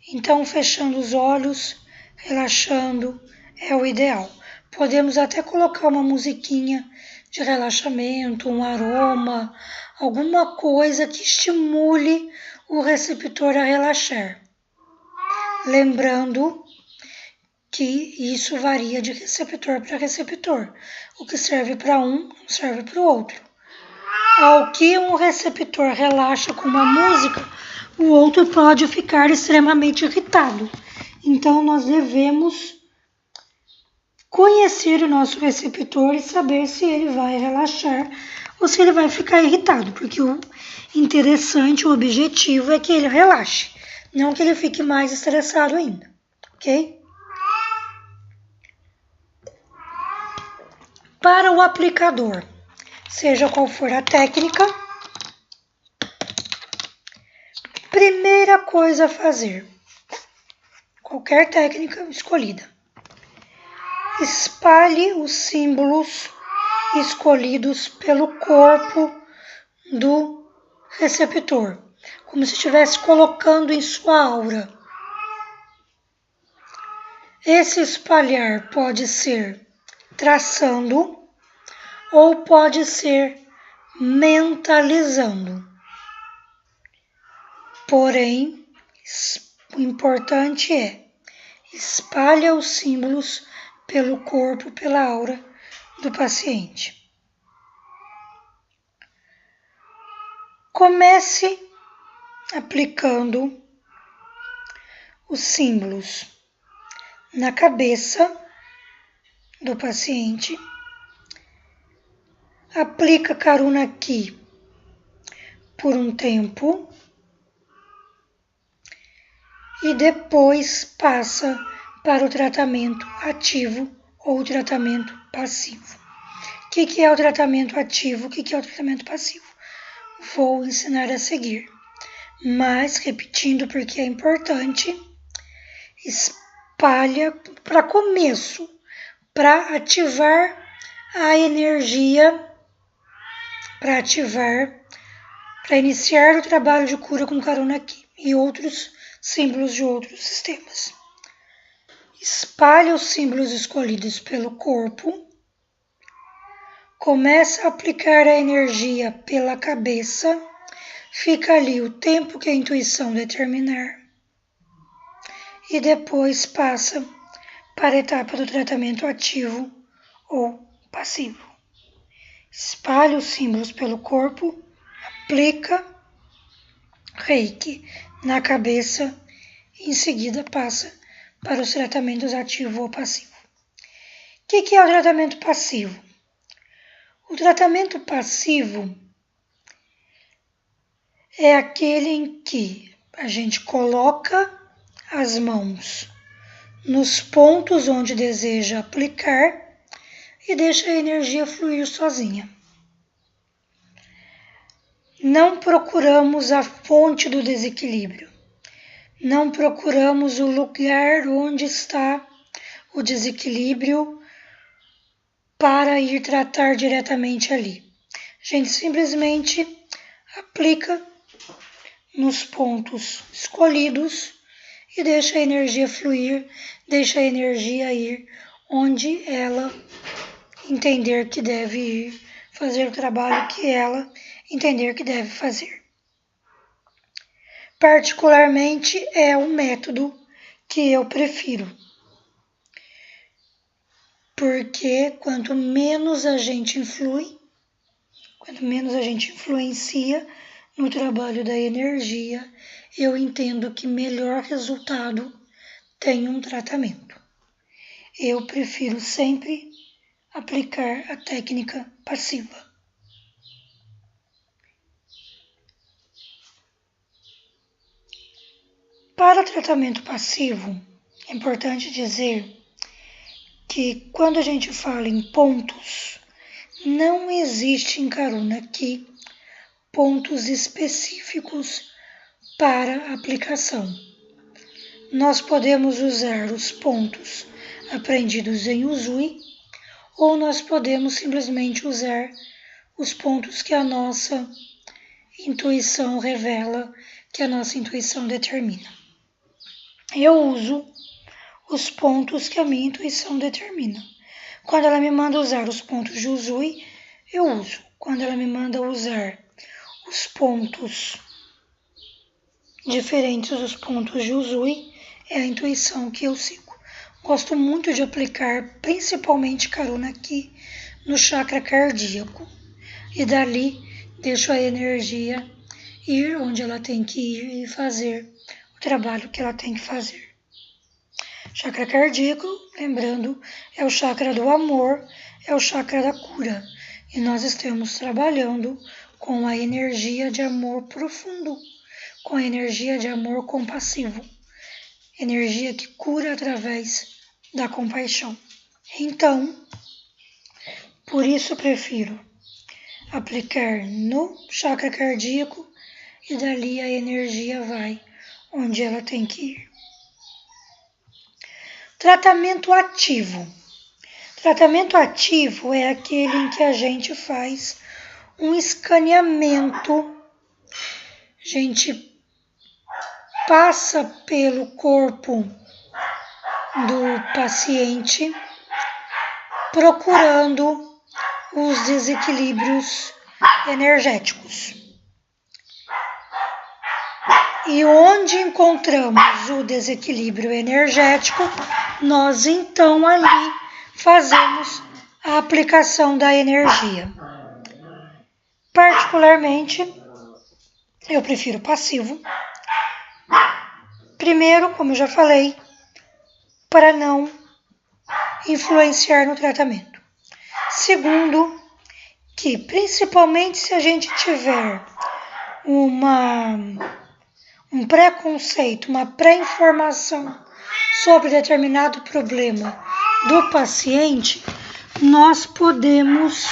Speaker 1: Então, fechando os olhos, relaxando, é o ideal. Podemos até colocar uma musiquinha de relaxamento, um aroma, alguma coisa que estimule o receptor a relaxar. Lembrando que isso varia de receptor para receptor. O que serve para um não serve para o outro. Ao que um receptor relaxa com uma música, o outro pode ficar extremamente irritado. Então, nós devemos conhecer o nosso receptor e saber se ele vai relaxar ou se ele vai ficar irritado, porque o interessante, o objetivo é que ele relaxe, não que ele fique mais estressado ainda, ok? Para o aplicador, seja qual for a técnica, primeira coisa a fazer, qualquer técnica escolhida, espalhe os símbolos escolhidos pelo corpo do receptor, como se estivesse colocando em sua aura. Esse espalhar pode ser traçando ou pode ser mentalizando. Porém, o importante é espalha os símbolos pelo corpo, pela aura do paciente. Comece aplicando os símbolos na cabeça do paciente. Aplica Karuna Ki por um tempo e depois passa para o tratamento ativo ou tratamento passivo. O que é o tratamento ativo? O que é o tratamento passivo? Vou ensinar a seguir, mas repetindo porque é importante, espalha para começo, para ativar a energia, para iniciar o trabalho de cura com Karuna Ki e outros símbolos de outros sistemas. Espalha os símbolos escolhidos pelo corpo, começa a aplicar a energia pela cabeça, fica ali o tempo que a intuição determinar e depois passa para a etapa do tratamento ativo ou passivo. Espalha os símbolos pelo corpo, aplica Reiki na cabeça e em seguida passa para os tratamentos ativo ou passivo. O que é o tratamento passivo? O tratamento passivo é aquele em que a gente coloca as mãos nos pontos onde deseja aplicar e deixa a energia fluir sozinha. Não procuramos a fonte do desequilíbrio. Não procuramos o lugar onde está o desequilíbrio para ir tratar diretamente ali. A gente simplesmente aplica nos pontos escolhidos e deixa a energia fluir, deixa a energia ir onde ela entender que deve ir, fazer o trabalho que ela entender que deve fazer. Particularmente é o método que eu prefiro, porque quanto menos a gente influencia no trabalho da energia, eu entendo que melhor resultado tem um tratamento. Eu prefiro sempre aplicar a técnica passiva. Para tratamento passivo, é importante dizer que quando a gente fala em pontos, não existe em Karuna Ki pontos específicos para aplicação. Nós podemos usar os pontos aprendidos em Usui ou nós podemos simplesmente usar os pontos que a nossa intuição revela, que a nossa intuição determina. Eu uso os pontos que a minha intuição determina. Quando ela me manda usar os pontos de Usui, eu uso. Quando ela me manda usar os pontos diferentes dos pontos de Usui, é a intuição que eu sigo. Gosto muito de aplicar, principalmente Karuna aqui, no chakra cardíaco. E dali deixo a energia ir onde ela tem que ir e fazer o trabalho que ela tem que fazer. Chakra cardíaco, lembrando, é o chakra do amor, é o chakra da cura. E nós estamos trabalhando com a energia de amor profundo, com a energia de amor compassivo, energia que cura através da compaixão. Então, por isso prefiro aplicar no chakra cardíaco e dali a energia vai onde ela tem que ir. Tratamento ativo. Tratamento ativo é aquele em que a gente faz um escaneamento, a gente passa pelo corpo do paciente procurando os desequilíbrios energéticos. E onde encontramos o desequilíbrio energético, nós então ali fazemos a aplicação da energia. Particularmente, eu prefiro passivo. Primeiro, como eu já falei, para não influenciar no tratamento. Segundo, que principalmente se a gente tiver um preconceito, uma pré-informação sobre determinado problema do paciente, nós podemos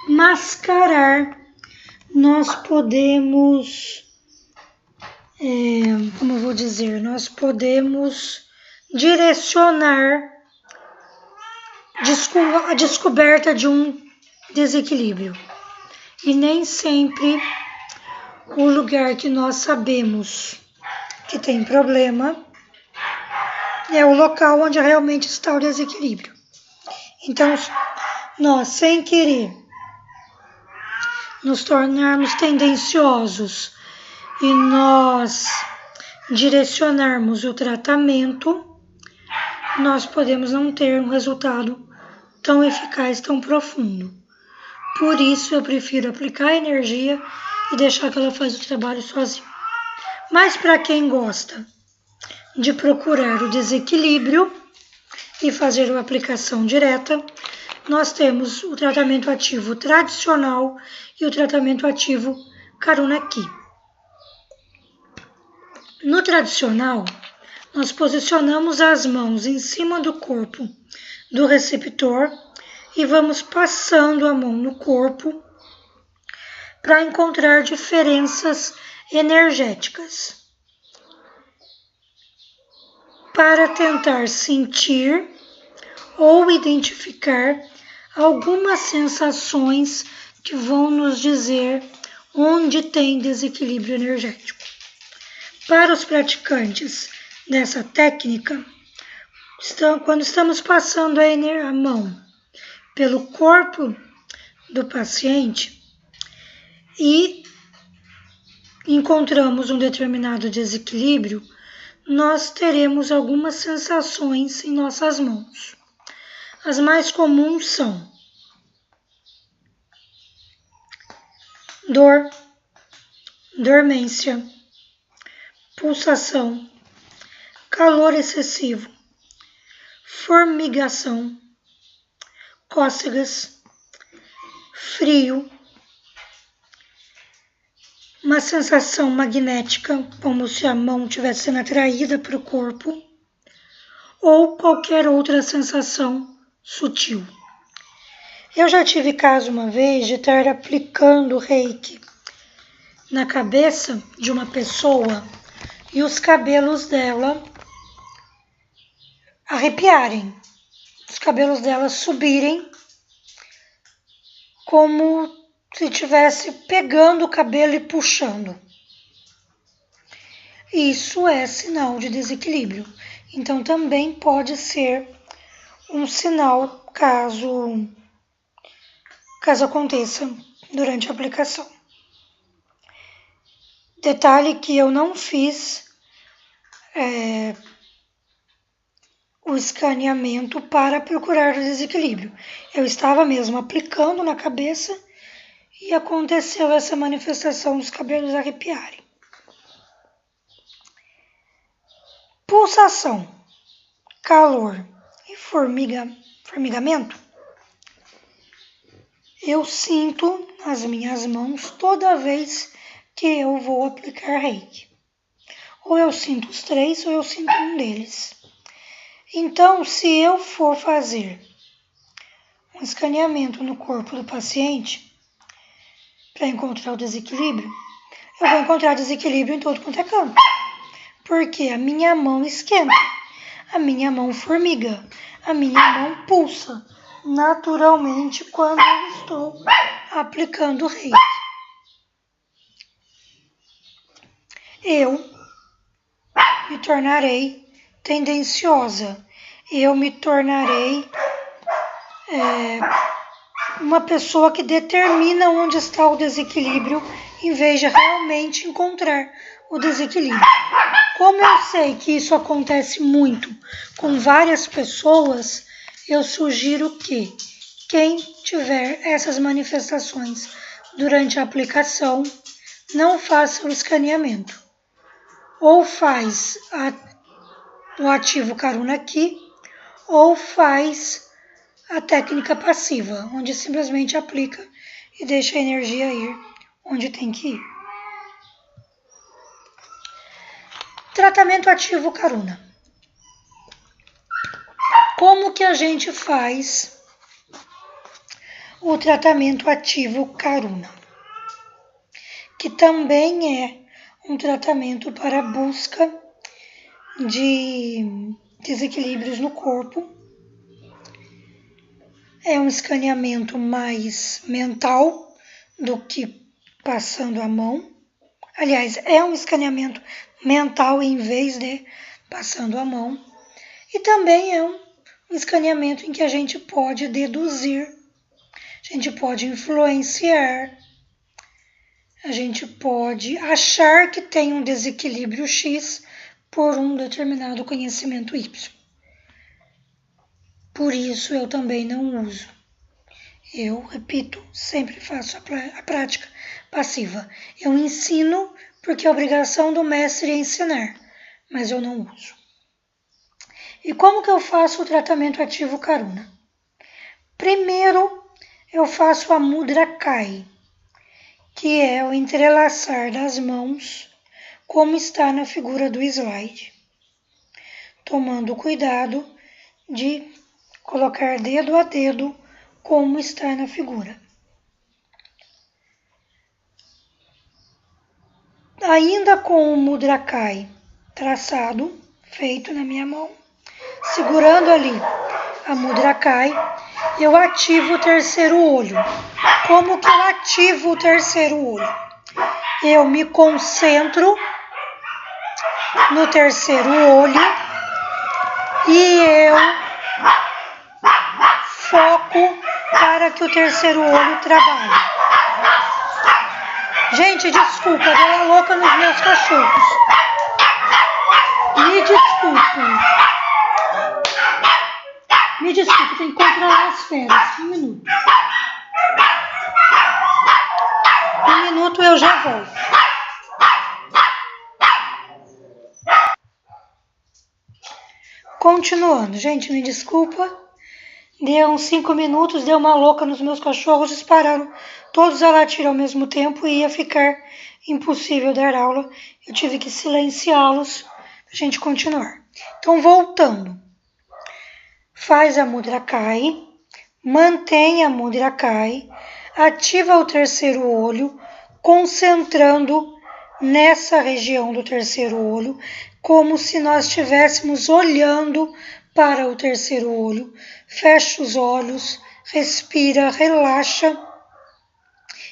Speaker 1: mascarar, nós podemos, nós podemos direcionar a descoberta de um desequilíbrio. E nem sempre o lugar que nós sabemos que tem problema é o local onde realmente está o desequilíbrio. Então, nós, sem querer nos tornarmos tendenciosos e nós direcionarmos o tratamento, nós podemos não ter um resultado tão eficaz, tão profundo. Por isso, eu prefiro aplicar a energia e deixar que ela faz o trabalho sozinha. Mas para quem gosta de procurar o desequilíbrio e fazer a aplicação direta, nós temos o tratamento ativo tradicional e o tratamento ativo Karuna Ki. No tradicional, nós posicionamos as mãos em cima do corpo do receptor e vamos passando a mão no corpo para encontrar diferenças energéticas, para tentar sentir ou identificar algumas sensações que vão nos dizer onde tem desequilíbrio energético. Para os praticantes dessa técnica, quando estamos passando a mão pelo corpo do paciente e encontramos um determinado desequilíbrio, nós teremos algumas sensações em nossas mãos. As mais comuns são dor, dormência, pulsação, calor excessivo, formigação, cócegas, frio, uma sensação magnética, como se a mão estivesse sendo atraída para o corpo, ou qualquer outra sensação sutil. Eu já tive caso uma vez de estar aplicando reiki na cabeça de uma pessoa e os cabelos dela arrepiarem, os cabelos dela subirem como se estivesse pegando o cabelo e puxando. Isso é sinal de desequilíbrio. Então também pode ser um sinal caso aconteça durante a aplicação. Detalhe que eu não fiz o escaneamento para procurar o desequilíbrio. Eu estava mesmo aplicando na cabeça e aconteceu essa manifestação dos cabelos arrepiarem. Pulsação, calor e formigamento. Eu sinto nas minhas mãos toda vez que eu vou aplicar reiki. Ou eu sinto os três ou eu sinto um deles. Então, se eu for fazer um escaneamento no corpo do paciente para encontrar o desequilíbrio, eu vou encontrar desequilíbrio em todo quanto é canto. Porque a minha mão esquenta, a minha mão formiga, a minha mão pulsa naturalmente quando eu estou aplicando o reiki. Eu me tornarei tendenciosa, eu me tornarei uma pessoa que determina onde está o desequilíbrio em vez de realmente encontrar o desequilíbrio. Como eu sei que isso acontece muito com várias pessoas, eu sugiro que quem tiver essas manifestações durante a aplicação não faça o escaneamento. Ou faz o ativo Karuna aqui, ou faz a técnica passiva, onde simplesmente aplica e deixa a energia ir onde tem que ir. Tratamento ativo Karuna. Como que a gente faz o tratamento ativo Karuna? Que também é um tratamento para busca de desequilíbrios no corpo. É um escaneamento mais mental do que passando a mão. Aliás, é um escaneamento mental em vez de passando a mão. E também é um escaneamento em que a gente pode deduzir, a gente pode influenciar, a gente pode achar que tem um desequilíbrio X por um determinado conhecimento Y. Por isso eu também não uso. Eu, repito, sempre faço a prática passiva. Eu ensino porque a obrigação do mestre é ensinar, mas eu não uso. E como que eu faço o tratamento ativo Karuna? Primeiro, eu faço a Mudra Kai, que é o entrelaçar das mãos, como está na figura do slide. Tomando cuidado de colocar dedo a dedo, como está na figura. Ainda com o Mudra Kai traçado, feito na minha mão, segurando ali a Mudra Kai, eu ativo o terceiro olho. Como que eu ativo o terceiro olho? Eu me concentro no terceiro olho e eu foco para que o terceiro olho trabalhe. Gente, desculpa, deu uma louca nos meus cachorros. Me desculpe, tem que controlar as feras. Um minuto eu já volto. Continuando, gente, me desculpa. Deu uns 5 minutos, deu uma louca nos meus cachorros, eles pararam todos a latir ao mesmo tempo e ia ficar impossível dar aula. Eu tive que silenciá-los para a gente continuar. Então, voltando. Faz a Mudra Kai, mantém a Mudra Kai, ativa o terceiro olho, concentrando nessa região do terceiro olho, como se nós estivéssemos olhando para o terceiro olho. Fecha os olhos, respira, relaxa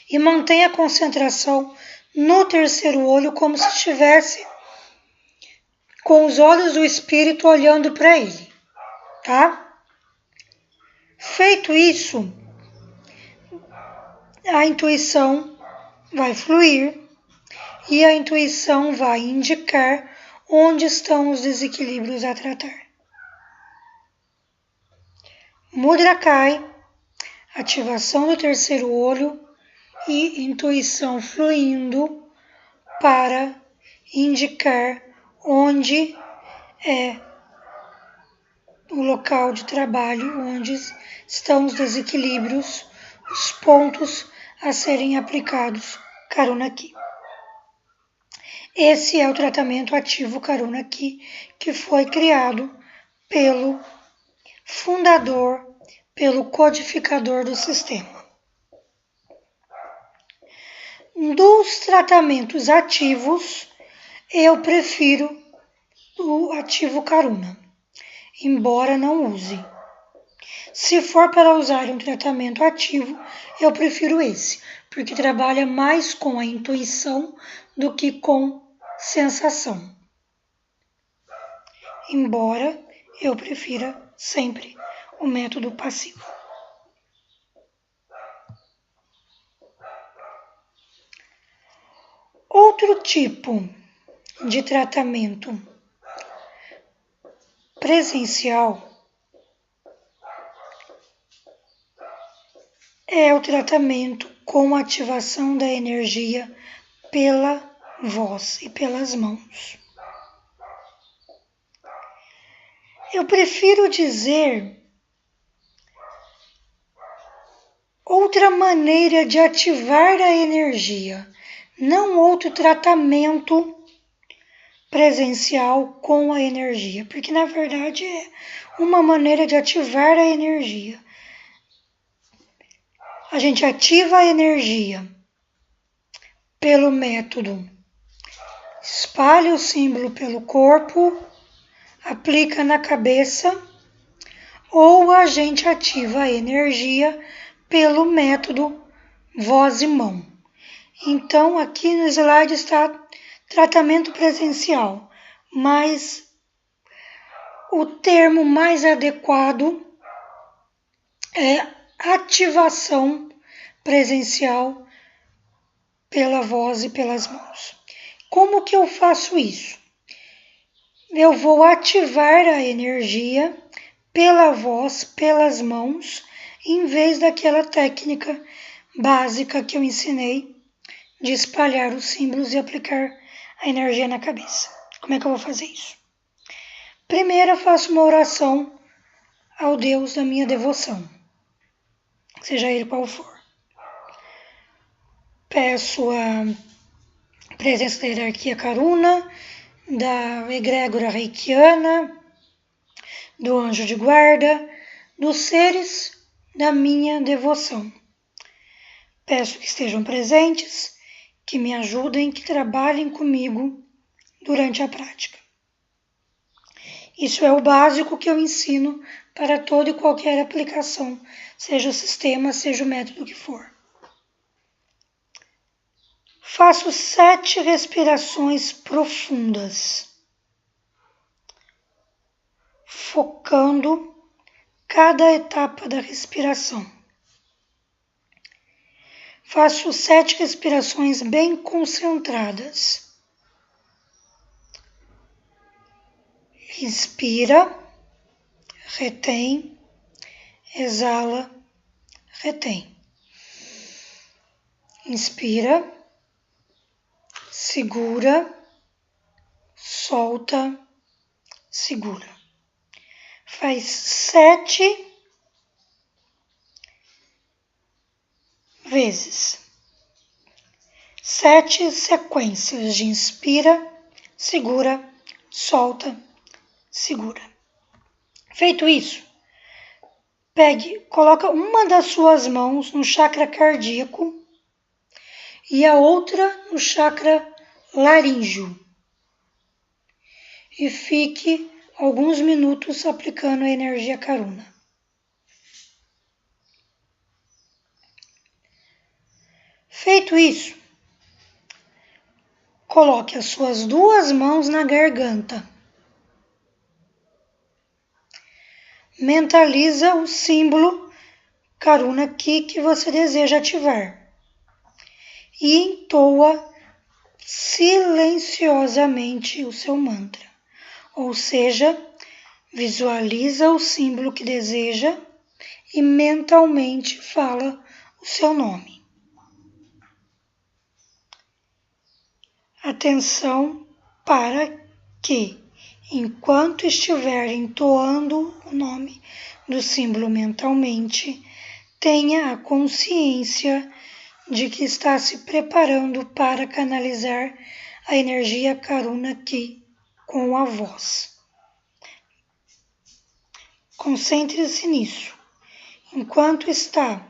Speaker 1: e mantém a concentração no terceiro olho como se estivesse com os olhos do espírito olhando para ele, tá? Feito isso, a intuição vai fluir e a intuição vai indicar onde estão os desequilíbrios a tratar. Mudra cai, ativação do terceiro olho e intuição fluindo para indicar onde é o local de trabalho, onde estão os desequilíbrios, os pontos a serem aplicados Karuna Ki. Esse é o tratamento ativo Karuna Ki, que foi criado pelo fundador, pelo codificador do sistema. Dos tratamentos ativos, eu prefiro o ativo Karuna, embora não use. Se for para usar um tratamento ativo, eu prefiro esse, porque trabalha mais com a intuição do que com sensação. Embora eu prefira sempre o método passivo. Outro tipo de tratamento presencial é o tratamento com ativação da energia pela voz e pelas mãos. Eu prefiro dizer outra maneira de ativar a energia, não outro tratamento presencial com a energia, porque na verdade é uma maneira de ativar a energia. A gente ativa a energia pelo método, espalha o símbolo pelo corpo, aplica na cabeça, ou a gente ativa a energia pelo método voz e mão. Então, aqui no slide está tratamento presencial, mas o termo mais adequado é ativação presencial pela voz e pelas mãos. Como que eu faço isso? Eu vou ativar a energia pela voz, pelas mãos, em vez daquela técnica básica que eu ensinei de espalhar os símbolos e aplicar a energia na cabeça. Como é que eu vou fazer isso? Primeiro eu faço uma oração ao Deus da minha devoção, seja ele qual for. Peço a presença da hierarquia Karuna, da egrégora reikiana, do anjo de guarda, dos seres da minha devoção. Peço que estejam presentes, que me ajudem, que trabalhem comigo durante a prática. Isso é o básico que eu ensino para toda e qualquer aplicação, seja o sistema, seja o método que for. Faço 7 respirações profundas, focando cada etapa da respiração. Faço 7 respirações bem concentradas. Inspira, retém, exala, retém. Inspira, segura, solta, segura. Faz 7 vezes. 7 sequências de inspira, segura, solta, segura. Feito isso, coloca uma das suas mãos no chakra cardíaco e a outra no chakra laríngeo. E fique alguns minutos aplicando a energia Karuna. Feito isso, coloque as suas 2 mãos na garganta mentaliza o símbolo Karuna Ki que você deseja ativar e entoa silenciosamente o seu mantra, ou seja, visualiza o símbolo que deseja e mentalmente fala o seu nome. Atenção para que, enquanto estiver entoando o nome do símbolo mentalmente, tenha a consciência de que está se preparando para canalizar a energia Karuna Ki com a voz. Concentre-se nisso. Enquanto está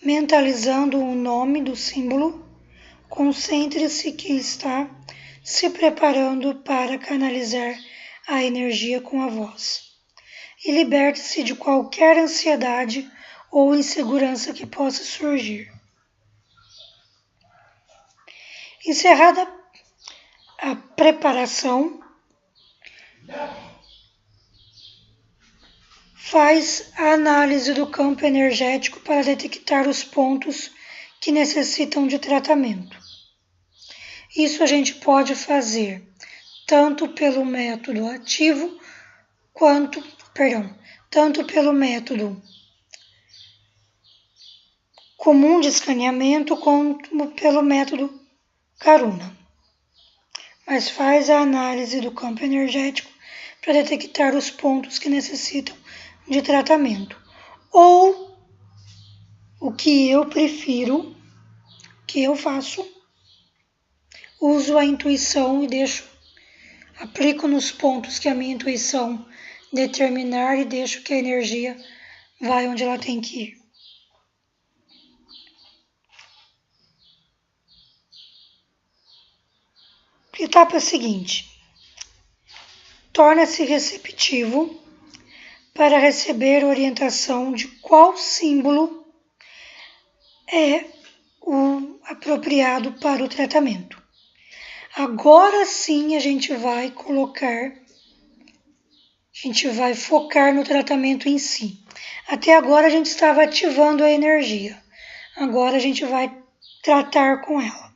Speaker 1: mentalizando o nome do símbolo, concentre-se que está se preparando para canalizar a energia com a voz. E liberte-se de qualquer ansiedade ou insegurança que possa surgir. Encerrada a preparação, faz a análise do campo energético para detectar os pontos que necessitam de tratamento. Isso a gente pode fazer tanto pelo método ativo tanto pelo método comum de escaneamento quanto pelo método Karuna. Mas faz a análise do campo energético para detectar os pontos que necessitam de tratamento. Ou, o que eu prefiro, que eu faço, uso a intuição e aplico nos pontos que a minha intuição determinar e deixo que a energia vai onde ela tem que ir. Etapa seguinte. Torna-se receptivo para receber orientação de qual símbolo é o apropriado para o tratamento. Agora sim a gente vai focar no tratamento em si. Até agora a gente estava ativando a energia. Agora a gente vai tratar com ela.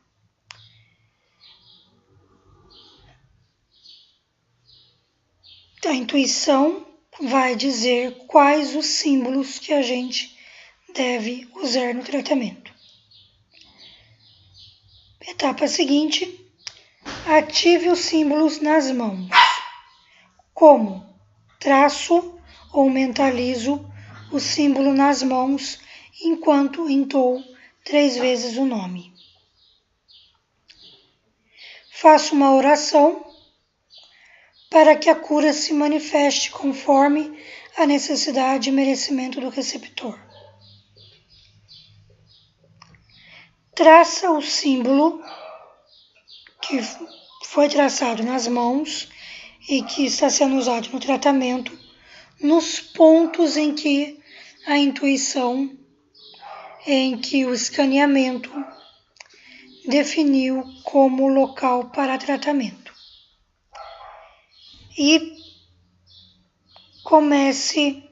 Speaker 1: A intuição vai dizer quais os símbolos que a gente deve usar no tratamento. Etapa seguinte, ative os símbolos nas mãos. Como? Traço ou mentalizo o símbolo nas mãos enquanto entoo 3 vezes o nome. Faço uma oração para que a cura se manifeste conforme a necessidade e merecimento do receptor. Traça o símbolo que foi traçado nas mãos e que está sendo usado no tratamento nos pontos em que a intuição, em que o escaneamento definiu como local para tratamento. E comece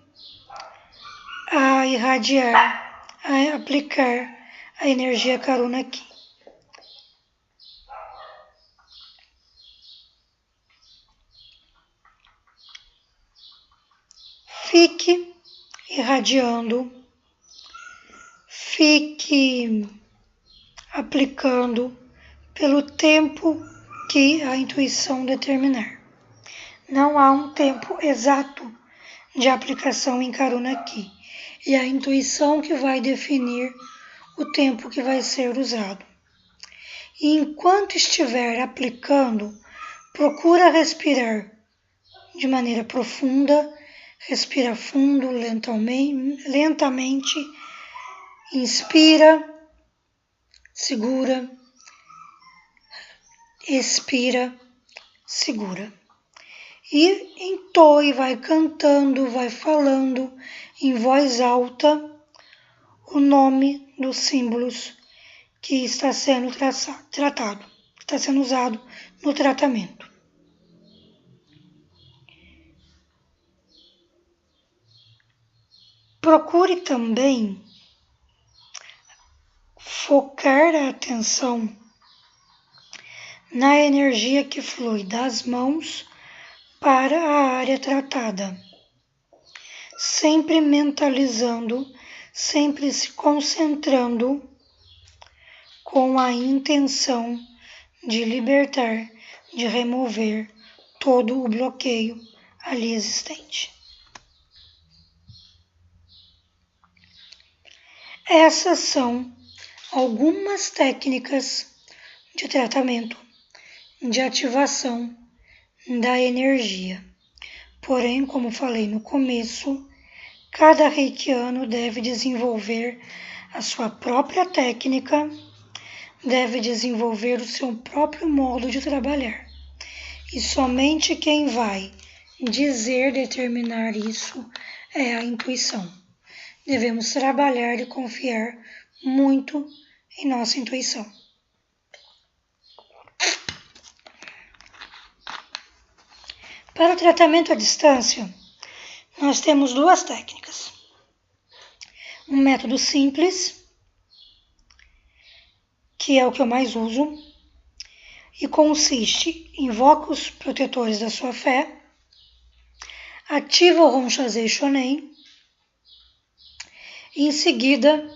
Speaker 1: a irradiar, a aplicar a energia Karuna Ki. Fique irradiando, fique aplicando pelo tempo que a intuição determinar. Não há um tempo exato de aplicação em Karuna Ki. É a intuição que vai definir o tempo que vai ser usado. E enquanto estiver aplicando, procura respirar de maneira profunda, respira fundo, lentamente, inspira, segura, expira, segura. E entoe, vai cantando, vai falando em voz alta o nome dos símbolos que está sendo tratado, que está sendo usado no tratamento. Procure também focar a atenção na energia que flui das mãos para a área tratada, sempre mentalizando, sempre se concentrando com a intenção de libertar, de remover todo o bloqueio ali existente. Essas são algumas técnicas de tratamento, de ativação da energia. Porém, como falei no começo, cada reikiano deve desenvolver a sua própria técnica, deve desenvolver o seu próprio modo de trabalhar. E somente quem vai determinar isso é a intuição. Devemos trabalhar e confiar muito em nossa intuição. Para o tratamento à distância, nós temos duas técnicas. Um método simples, que é o que eu mais uso, e consiste: invoca os protetores da sua fé, ativa o Ronchazei Shonen, e em seguida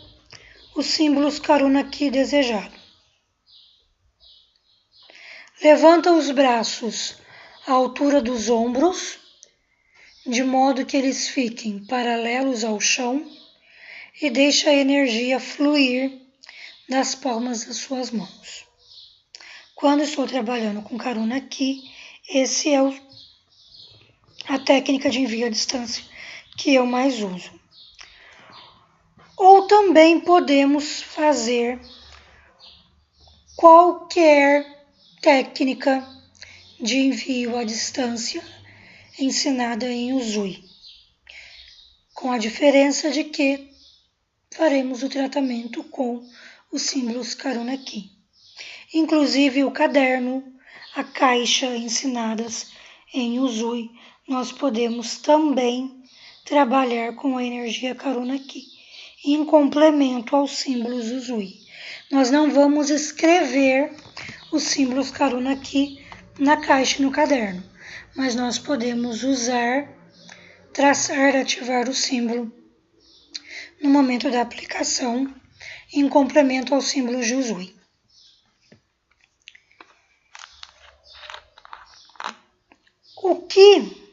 Speaker 1: os símbolos Karuna Ki desejado. Levanta os braços à altura dos ombros, de modo que eles fiquem paralelos ao chão, e deixa a energia fluir das palmas das suas mãos. Quando estou trabalhando com Karuna Ki, esse é a técnica de envio à distância que eu mais uso. Ou também podemos fazer qualquer técnica de envio à distância ensinada em Usui, com a diferença de que faremos o tratamento com os símbolos Karuna Ki. Inclusive o caderno, a caixa ensinadas em Usui, nós podemos também trabalhar com a energia Karuna Ki, em complemento aos símbolos Usui. Nós não vamos escrever os símbolos Karuna Ki na caixa e no caderno, mas nós podemos usar, traçar, ativar o símbolo no momento da aplicação, em complemento aos símbolos de Usui. O que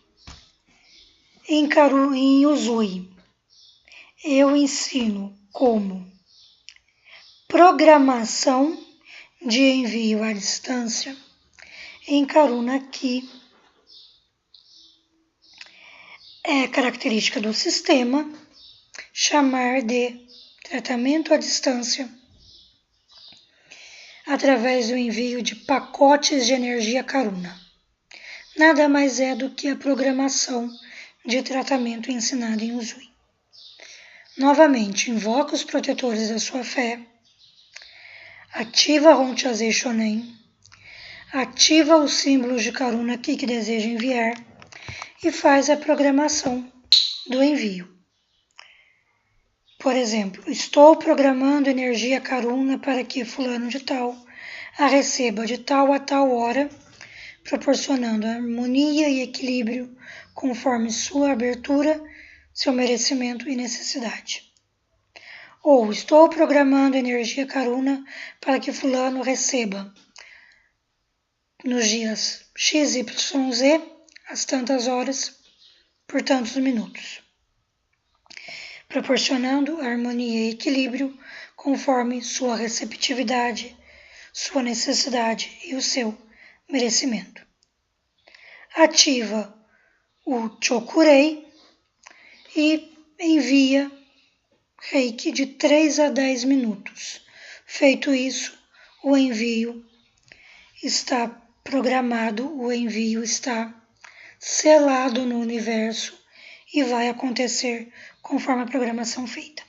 Speaker 1: em Usui eu ensino como programação de envio à distância, em Karuna Ki é característica do sistema chamar de tratamento à distância através do envio de pacotes de energia Karuna. Nada mais é do que a programação de tratamento ensinada em Usui. Novamente, invoca os protetores da sua fé, ativa Ronchazei Shonen, ativa os símbolos de Karuna Ki que deseja enviar e faz a programação do envio. Por exemplo, estou programando energia Karuna para que fulano de tal a receba de tal a tal hora, proporcionando harmonia e equilíbrio conforme sua abertura, seu merecimento e necessidade. Ou estou programando energia Karuna para que fulano receba nos dias X, Y, Z, às tantas horas, por tantos minutos, proporcionando harmonia e equilíbrio conforme sua receptividade, sua necessidade e o seu merecimento. Ativa o Chokurei e envia Reiki de 3 a 10 minutos. Feito isso, o envio está programado, o envio está selado no universo e vai acontecer conforme a programação feita.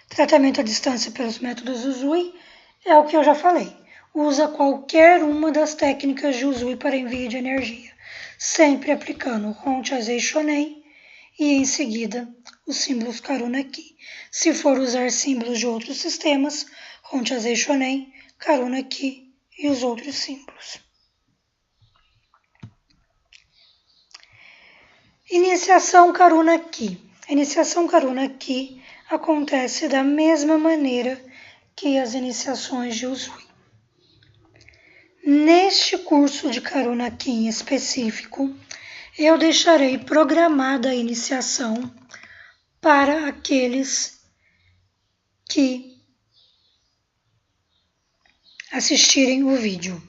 Speaker 1: Tratamento à distância pelos métodos Usui é o que eu já falei. Usa qualquer uma das técnicas de Usui para envio de energia, sempre aplicando Hon Chazei Shonen e em seguida os símbolos Karuna Ki. Se for usar símbolos de outros sistemas, Hon Chazei Shonen, Karuna Ki e os outros símbolos. Iniciação Karuna Ki. A iniciação Karuna Ki acontece da mesma maneira que as iniciações de Usui. Neste curso de Karuna Ki em específico, eu deixarei programada a iniciação para aqueles que assistirem o vídeo.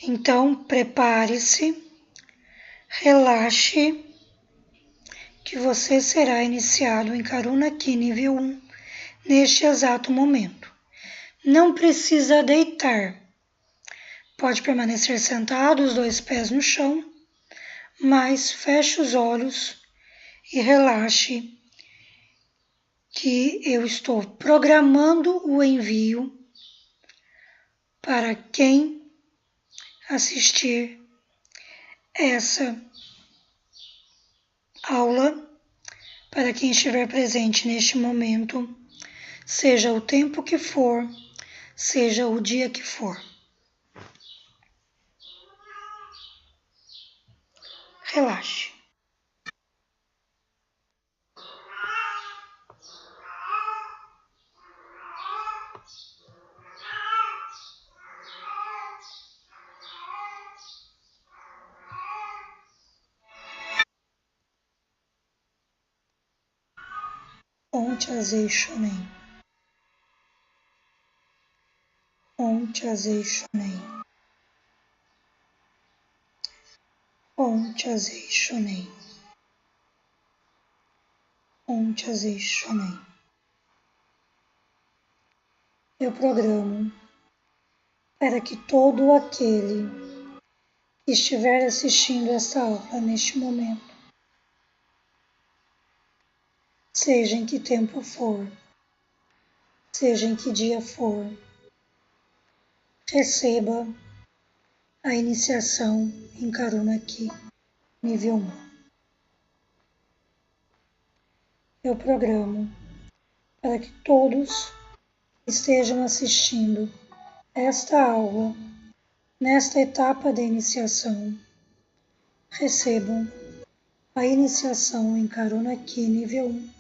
Speaker 1: Então, prepare-se, relaxe, que você será iniciado em Karuna Ki nível 1 neste exato momento. Não precisa deitar. Pode permanecer sentado, os 2 pés no chão, mas feche os olhos e relaxe, que eu estou programando o envio para quem assistir essa aula, para quem estiver presente neste momento, seja o tempo que for, seja o dia que for. Relaxe. Hon Chazei Shonen. Hon Chazei Shonen. Hon Chazei Shonen. Hon Chazei Shonen. Eu programo para que todo aquele que estiver assistindo essa aula neste momento, seja em que tempo for, seja em que dia for, receba a iniciação em Karuna Ki nível 1. Eu programo para que todos estejam assistindo esta aula nesta etapa da iniciação, recebam a iniciação em Karuna Ki nível 1,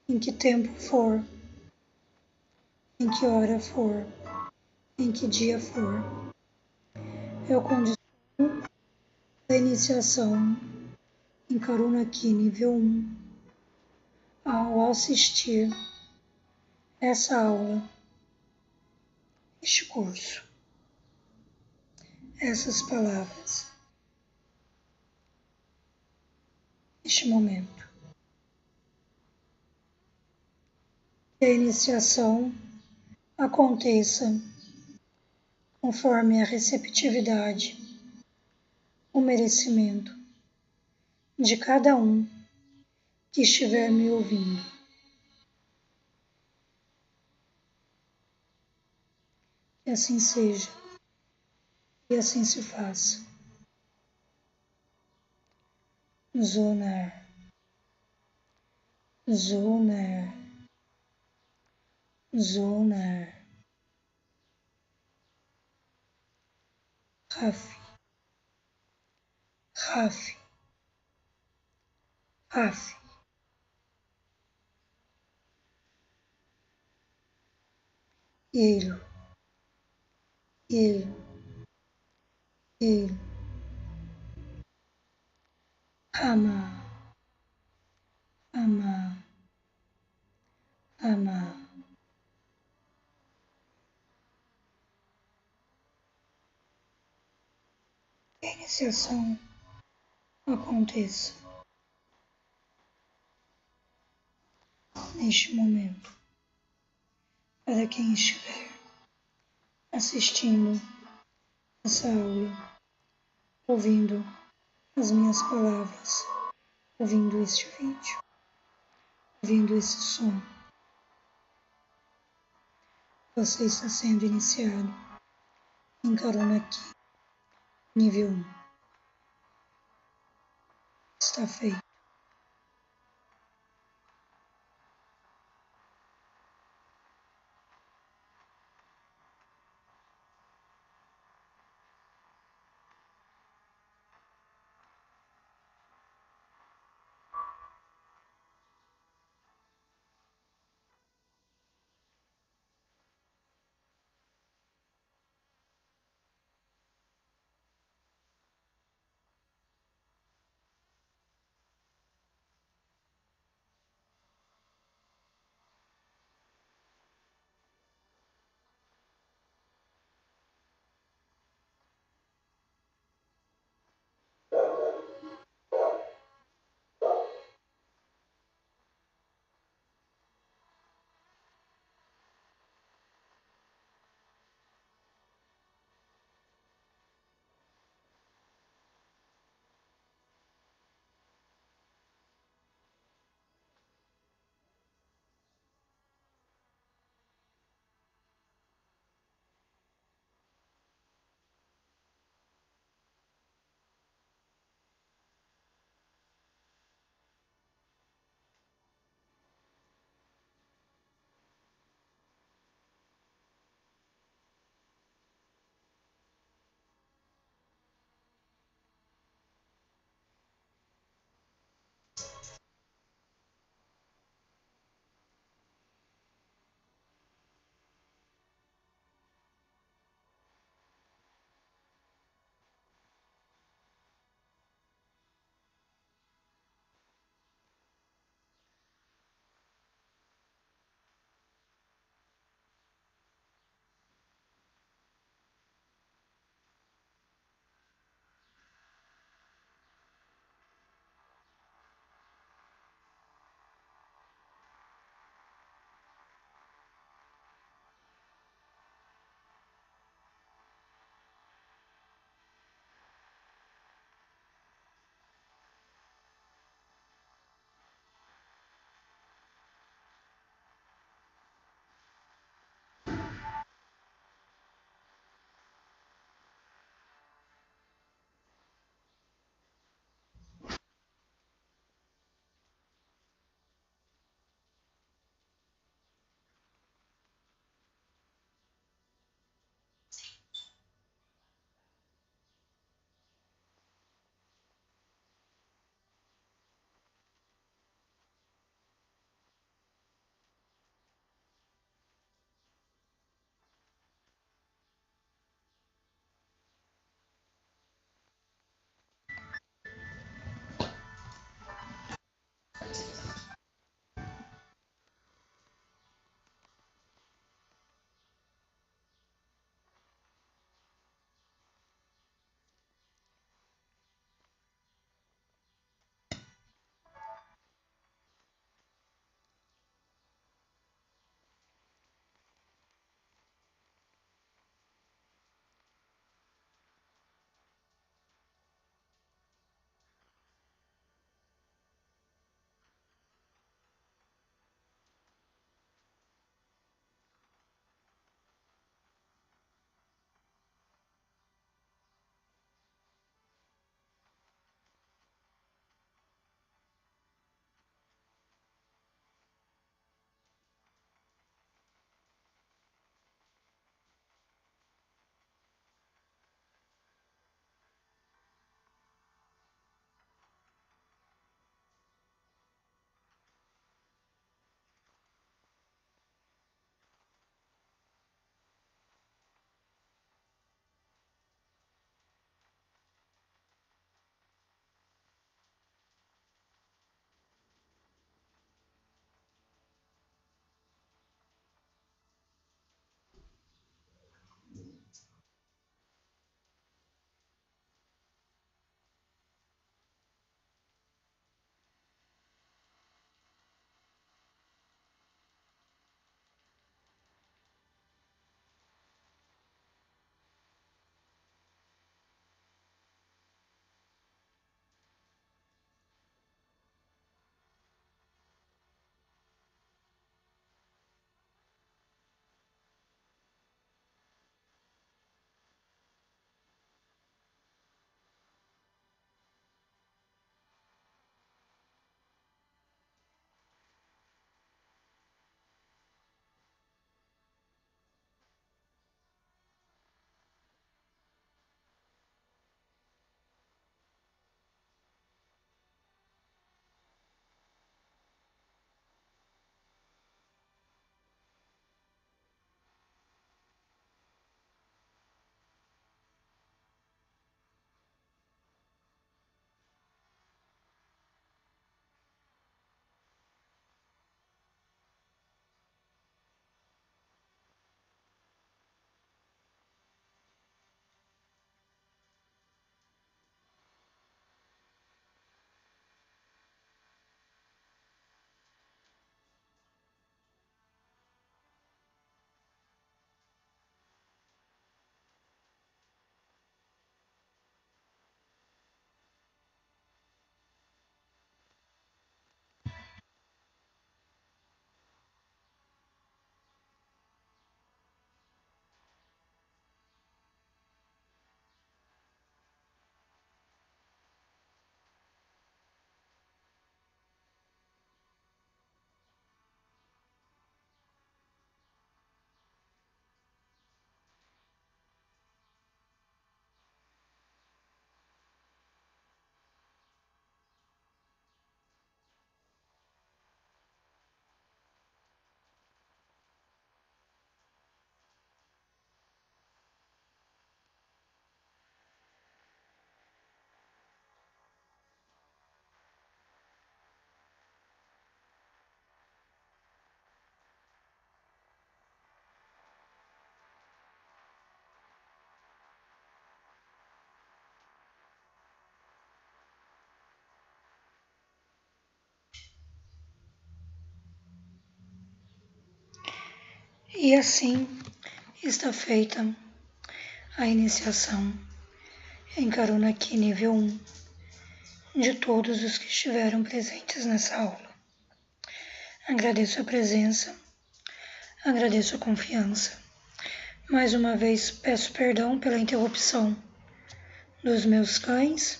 Speaker 1: em que tempo for, em que hora for, em que dia for. Eu condiciono a iniciação em Karuna Ki nível 1 ao assistir essa aula, este curso, essas palavras, este momento. Que a iniciação aconteça conforme a receptividade, o merecimento de cada um que estiver me ouvindo. Que assim seja e assim se faça. Zonar, zonar, zonar. Rafi, Rafi, Rafi. Ele, ele, ele. Ama, ama, ama. Que a iniciação aconteça neste momento para quem estiver assistindo essa aula, ouvindo as minhas palavras, ouvindo este vídeo, ouvindo esse som. Você está sendo iniciado em Karuna Ki Nível 1. Está feito. E assim está feita a iniciação em Karuna Ki nível 1 de todos os que estiveram presentes nessa aula. Agradeço a presença, agradeço a confiança. Mais uma vez peço perdão pela interrupção dos meus cães.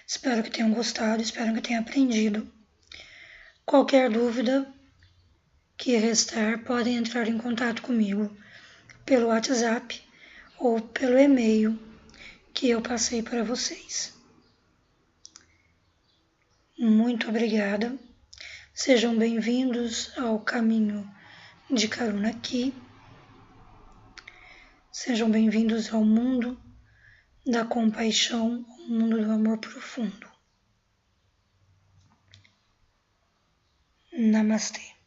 Speaker 1: Espero que tenham gostado, espero que tenham aprendido. Qualquer dúvida que restar, podem entrar em contato comigo pelo WhatsApp ou pelo e-mail que eu passei para vocês. Muito obrigada. Sejam bem-vindos ao caminho de Karuna Ki. Sejam bem-vindos ao mundo da compaixão, ao mundo do amor profundo. Namastê.